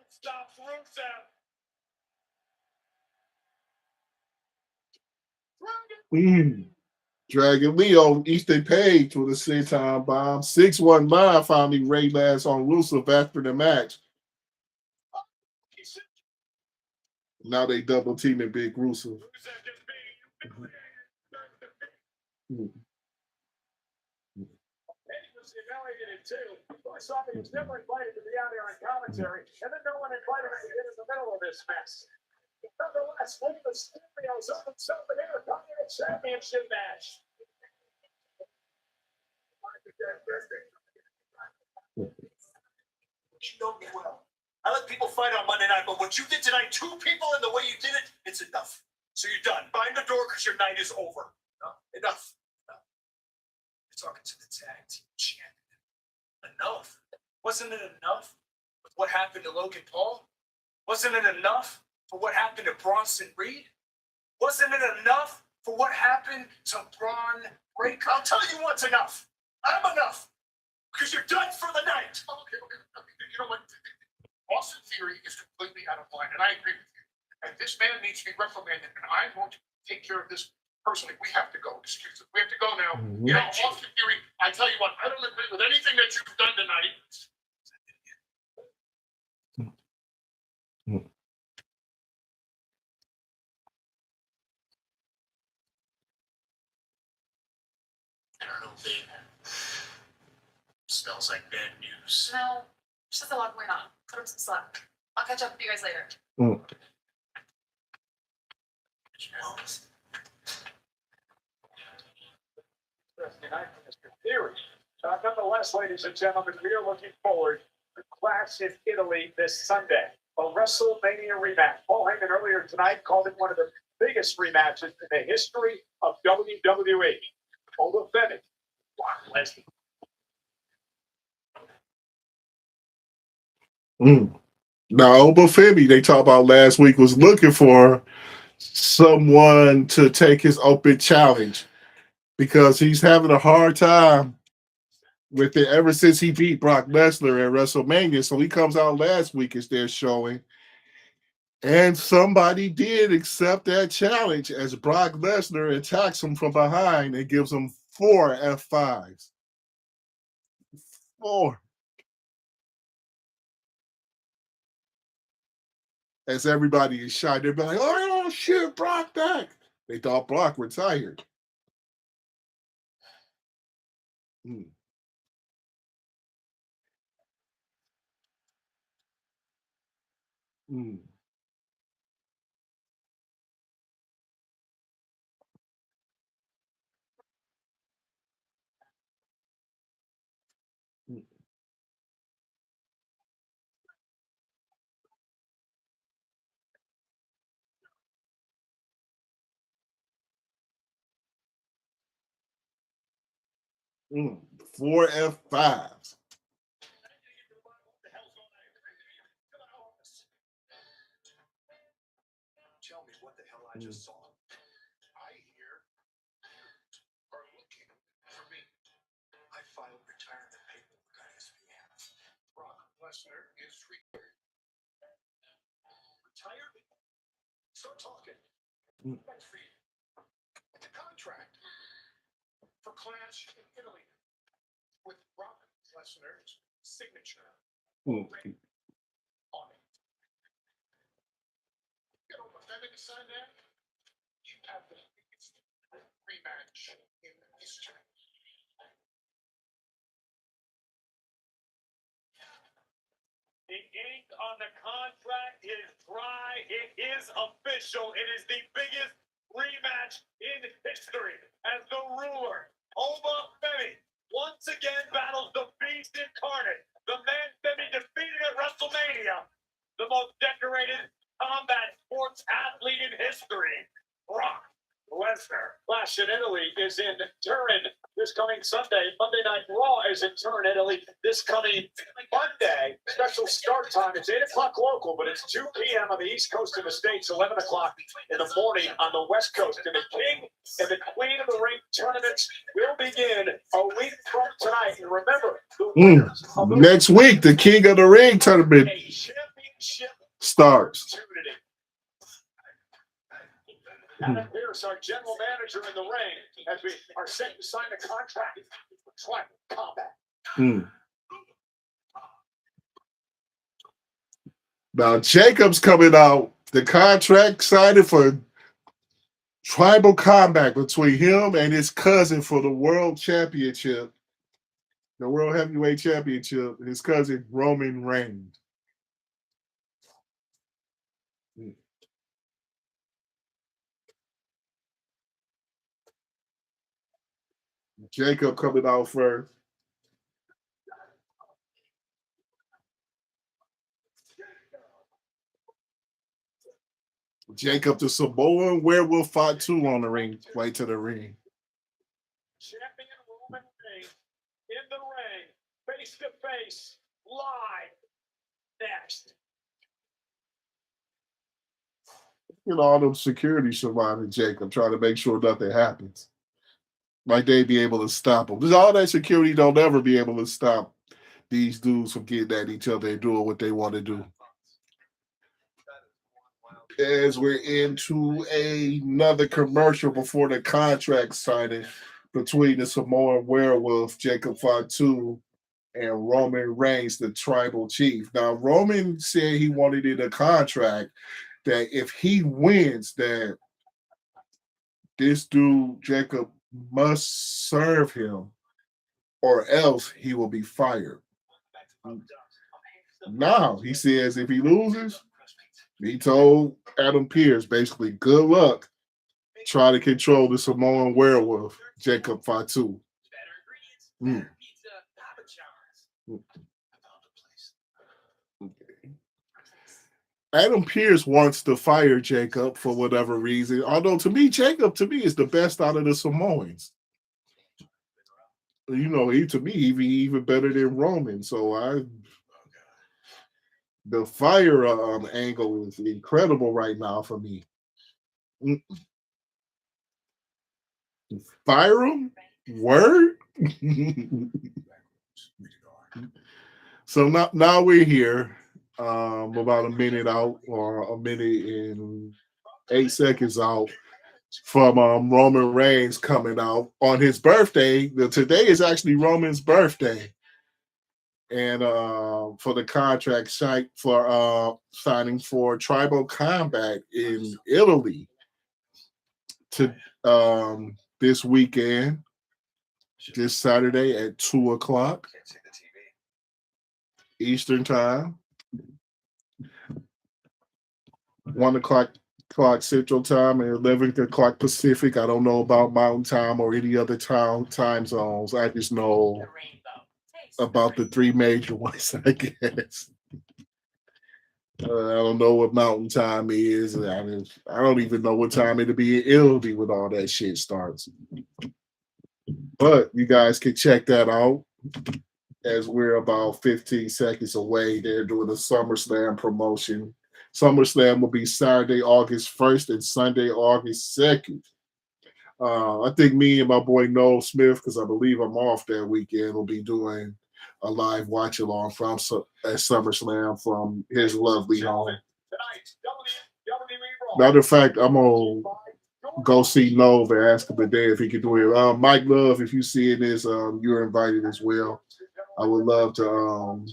Stops Rusev. Dragon Lee on Ethan Page with a senton bomb. 619 finally Ray lands on Rusev after the match. Now they double teaming Big Rusev. was humiliated too. I saw he was never invited to be out there in commentary, and then no one invited him to get in the middle of this mess. Nonetheless, Rey Mysterio's up himself an Intercontinental Championship match. You know me well. I let people fight on Monday night, but what you did tonight, 2 people and the way you did it, it's enough. So you're done. Find the door because your night is over. No, enough. Enough. You're talking to the tag team champion. Enough. Wasn't it enough with what happened to Logan Paul? Wasn't it enough for what happened to Bronson Reed? Wasn't it enough for what happened to Braun Breaker? I'll tell you what's enough. I'm enough. Because you're done for the night. Okay. You know what? Austin Theory is completely out of line, and I agree with you. And this man needs to be reprimanded, and I'm going to take care of this personally. We have to go. Excuse me. We have to go now. You know, Austin Theory, I tell you what, I don't agree with anything that you've done tonight. I don't know, babe. Smells like bad news. No, just has a lot going on. Put him some slack. I'll catch up with you guys later. Interesting night for Mr. Theory. Nonetheless, ladies and gentlemen, we are looking forward to Clash in Italy this Sunday, a WrestleMania rematch. Paul Heyman earlier tonight called it one of the biggest rematches in the history of WWE. Oba Femi, Brock Lesnar. Now, Oba Femi, they talked about last week, was looking for someone to take his open challenge because he's having a hard time with it ever since he beat Brock Lesnar at WrestleMania. So he comes out last week as they're showing. And somebody did accept that challenge as Brock Lesnar attacks him from behind and gives him 4 F5s. 4. As everybody is shot, they're like, oh shit, Brock back. They thought Brock retired. Mm. Mm. Mm. 4 F5s. Tell me what the hell I just saw. I hear you are looking for me. I filed retirement paperwork on his behalf. Brock Lesnar is retired. Retired? Start talking. Mm. That's for you. The contract for Clash in Italy with Brock Lesnar's signature Mm. on it. You know, if Femi signed that, you have the biggest rematch in history. The ink on the contract is dry. It is official. It is the biggest rematch in history as the ruler, Oba Femi, once again battles the beast incarnate, the man Femi defeated at WrestleMania, the most decorated combat sports athlete in history, Brock Lesnar. Clash in Italy is in Turin this coming Sunday. Monday Night Raw is in Turin, Italy this coming Monday. Special start time. It's 8 o'clock local, but it's 2 p.m. on the East Coast of the States, 11 o'clock in the morning on the West Coast. And the King and the Queen of the Ring tournaments will begin a week from tonight. And remember, the winners of the Next week, the King of the Ring tournament a championship starts. opportunity. Adam Pearce, our general manager in the ring, as we are set to sign a contract for Tribal Combat. Now, Jacob's coming out. The contract signed for Tribal Combat between him and his cousin for the World Championship. the World Heavyweight Championship, his cousin Roman Reigns. Jacob coming out first. Jacob the Samoan Werewolf fought 2 on the ring, way to the ring. Champion Roman Reigns in the ring, face to face, live. Next. You know, all them security surrounding Jacob, trying to make sure nothing happens. Like they be able to stop him. Because all that security don't ever be able to stop these dudes from getting at each other and doing what they want to do. As we're into another commercial before the contract signing between the Samoan Werewolf, Jacob Fatu, and Roman Reigns, the tribal chief. Now, Roman said he wanted in a contract that if he wins, that this dude, Jacob, must serve him or else he will be fired. Now, he says if he loses, he told Adam Pearce, basically, good luck. Try to control the Samoan Werewolf, Jacob Fatu. Adam Pearce wants to fire Jacob for whatever reason. Although Jacob is the best out of the Samoans. You know, he even better than Roman. So the fire angle is incredible right now for me. Fire him? Word? So now we're here, about a minute out, or a minute and 8 seconds out from Roman Reigns coming out on his birthday. Today is actually Roman's birthday. And for the contract site for signing for Tribal Combat in Italy to this weekend, this Saturday at 2:00 Eastern time, 1:00 Central time, and 11:00 Pacific. I don't know about Mountain Time or any other time zones. I just know about the 3 major ones, I guess. I don't know what Mountain Time is. I don't even know what time it'll be in Italy when all that shit starts. But you guys can check that out as we're about 15 seconds away. They're doing a SummerSlam promotion. SummerSlam will be Saturday, August 1st and Sunday, August 2nd. I think me and my boy Noel Smith, because I believe I'm off that weekend, will be doing a live watch along from at SummerSlam from his lovely home. Matter of fact, I'm gonna go see Nove and ask him today if he can do it. Mike Love, if you see this, you're invited as well. I would love to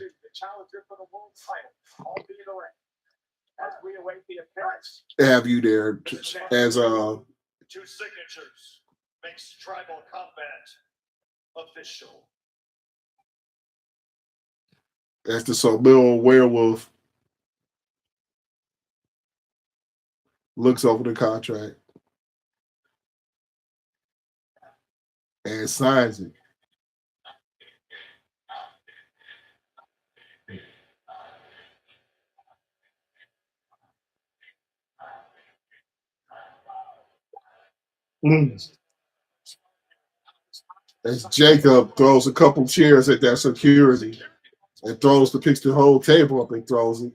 have you there as 2 signatures makes Tribal Combat official. as the Samoan Werewolf looks over the contract and signs it. As Jacob throws a couple chairs at that security and picks the whole table up and throws it.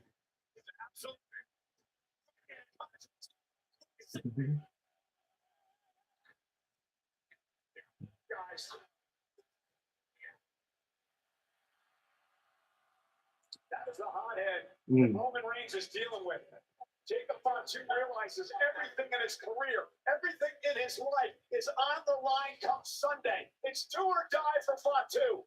That is the hothead Roman Reigns is dealing with. Jacob Fatu realizes everything in his career, everything in his life is on the line come Sunday. It's do or die for Fatu.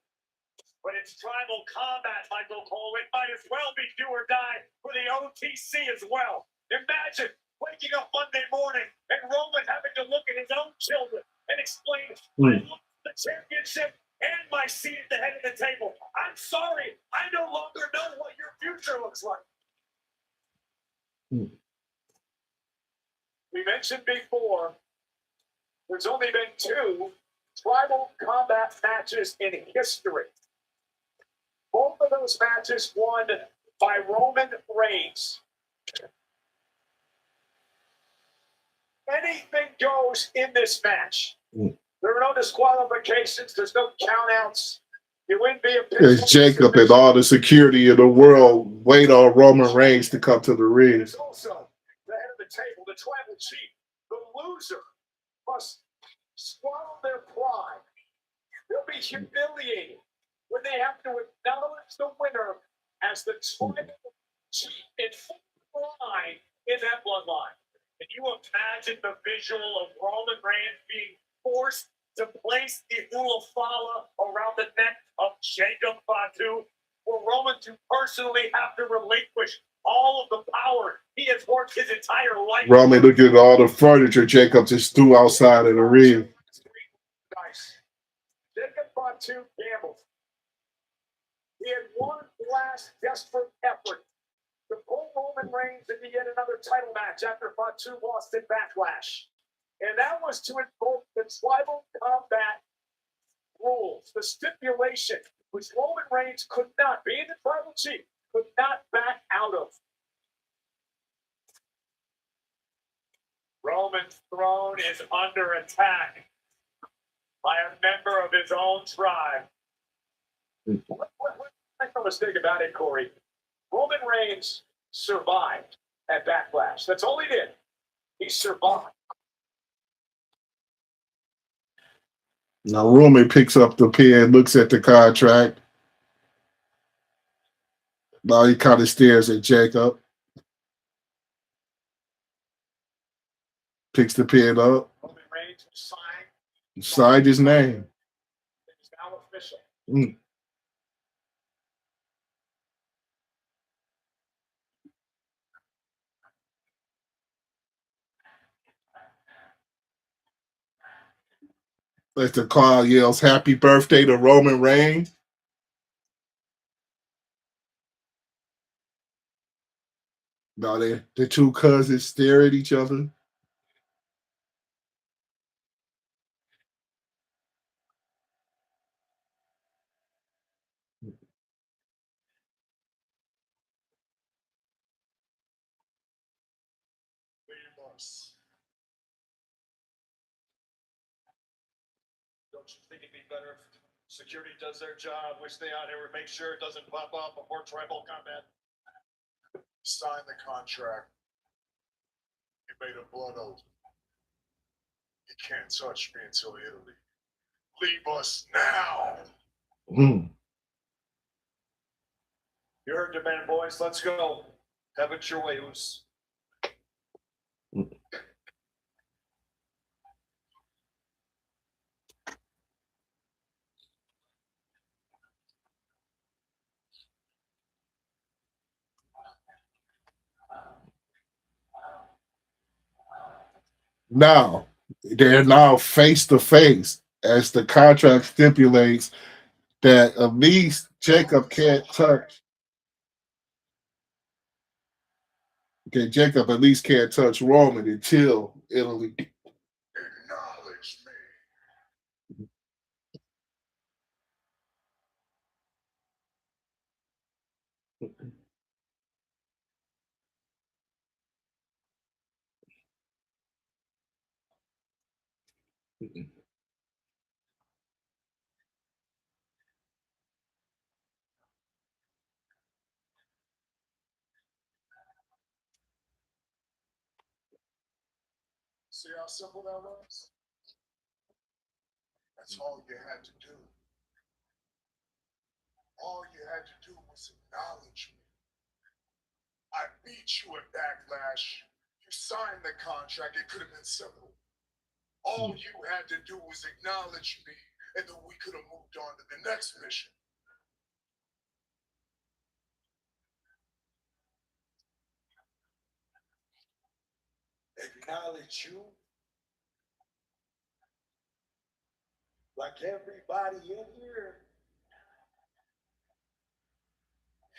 But it's Tribal Combat, Michael Cole. It might as well be do or die for the OTC as well. Imagine waking up Monday morning and Roman having to look at his own children and explain, I lost the championship and my seat at the head of the table. I'm sorry, I no longer know what your future looks like. We mentioned before, there's only been 2 tribal combat matches in history. Both of those matches won by Roman Reigns. Anything goes in this match. There are no disqualifications. There's no countouts. You win via It's Jacob and all the security in the world wait on Roman Reigns to come to the ring. There's also the head of the table, the tribal chief. The loser must swallow their pride. They'll be humiliated when they have to acknowledge the winner as the tribal chief in full line in that bloodline. Can you imagine the visual of Roman Reigns being forced to place the Ulafala around the neck of Jacob Fatu? For Roman to personally have to relinquish all of the power he has worked his entire life. Roman looking at all the furniture Jacob just threw outside of the ring. Nice. Jacob Fatu gambled. He had one last desperate effort to pull Roman Reigns into yet another title match after Fatu lost in Backlash. And that was to invoke the tribal combat rules, the stipulation, which Roman Reigns could not, being the tribal chief, could not back out of. Roman's throne is under attack by a member of his own tribe. Make no mistake about it, Corey. Roman Reigns survived at Backlash. That's all he did. He survived. Now Roman picks up the pen, looks at the contract. Now he kind of stares at Jacob. Picks the pen up. Roman Reigns signed. Signed his name. It's now official. As the crowd yells, "Happy birthday to Roman Reigns." Now the 2 cousins stare at each other. Don't you think it'd be better if security does their job, which they out here would make sure it doesn't pop off before tribal combat? Sign the contract. You made a blood oath. You can't touch me until Italy. Leave us now. Mm. You heard the man, boys. Let's go. Have it your way, Oos. Now they're now face to face as the contract stipulates that at least Jacob can't touch. Okay, Jacob at least can't touch Roman until Italy. Acknowledge me. See how simple that was? That's all you had to do. All you had to do was acknowledge me. I beat you at Backlash. You signed the contract. It could have been simple. All you had to do was acknowledge me, and then we could have moved on to the next mission. Acknowledge you? like everybody in here?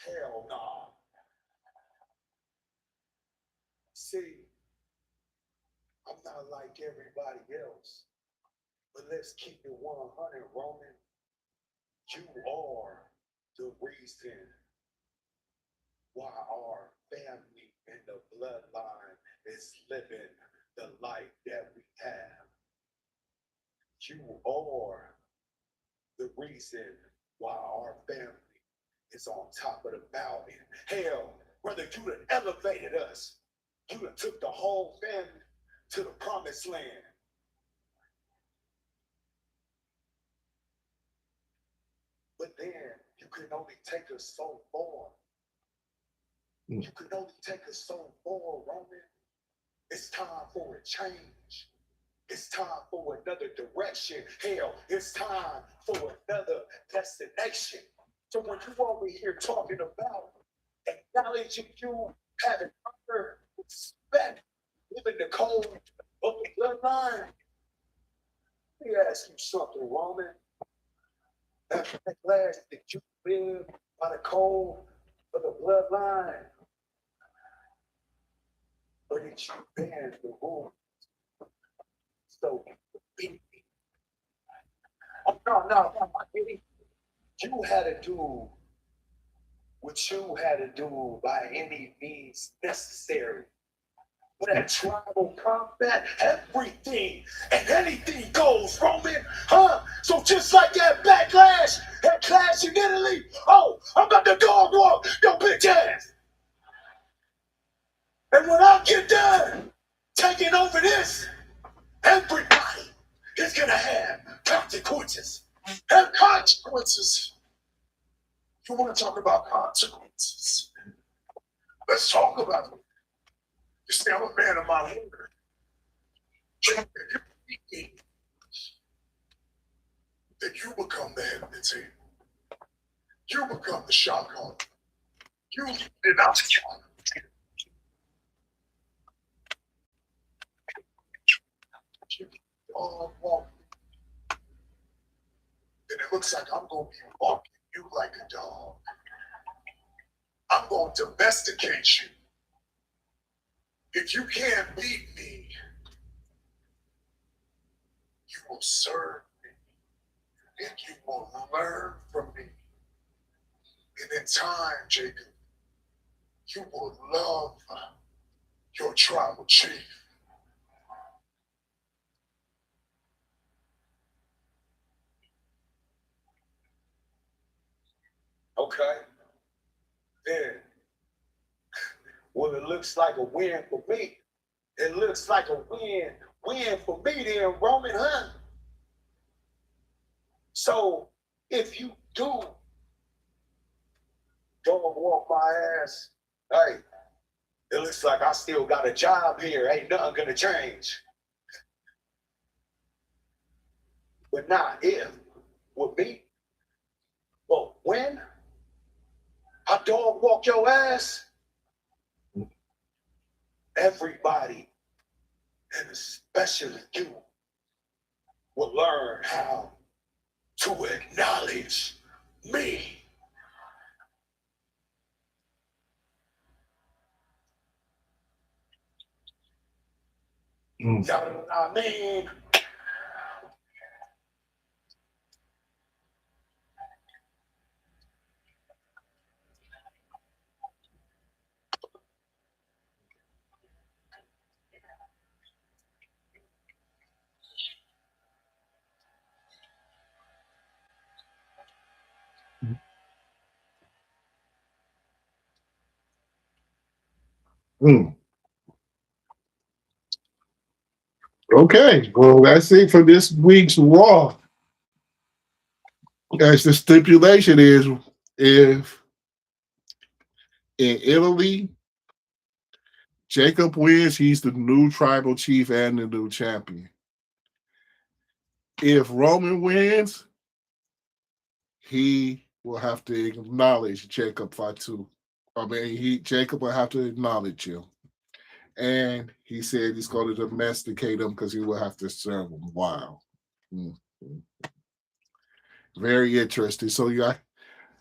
Hell no. See, I'm not like everybody else, but let's keep it 100, Roman. You are the reason why our family and the bloodline is living the life that we have. You are the reason why our family is on top of the mountain. Hell, brother, you done elevated us. You done took the whole family to the promised land. But then you can only take us so far. You can only take us so far, Roman. It's time for a change. It's time for another direction. Hell, it's time for another destination. So when you over here talking about acknowledging you, having honor, respect, living the code of the bloodline, let me ask you something, Roman. After that last that you live by the code of the bloodline, or did you bend the rules? So be. Oh, no. You had to do what you had to do by any means necessary. For that tribal combat, everything and anything goes, Roman, huh? So just like that backlash, that clash in Italy, oh, I'm about to dog walk your bitch ass. And when I get done taking over this, everybody is gonna have consequences. Have consequences. You want to talk about consequences? Let's talk about them. You see, I'm a man of my word. Then you become the head of the team. You become the shot caller. You did not count. And it looks like I'm going to be walking you like a dog. I'm going to domesticate you. If you can't beat me, you will serve me. And you will learn from me. And in time, Jacob, you will love your tribal chief. Okay? Then, well, it looks like a win for me. It looks like a win for me then, Roman, huh? So, if you don't walk my ass, hey, it looks like I still got a job here. Ain't nothing gonna change. But not if, with me. But when I dog walk your ass, everybody, and especially you, will learn how to acknowledge me. Y'all know what I mean? Okay, well, that's it for this week's Raw. As the stipulation is, if in Italy, Jacob wins, he's the new tribal chief and the new champion. If Roman wins, he will have to acknowledge Jacob Fatu. Jacob will have to acknowledge you. And he said he's going to domesticate him because he will have to serve him. Wow. Mm-hmm. Very interesting. So yeah,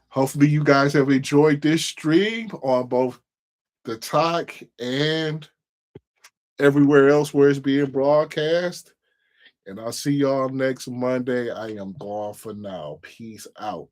hopefully you guys have enjoyed this stream on both the talk and everywhere else where it's being broadcast. And I'll see y'all next Monday. I am gone for now. Peace out.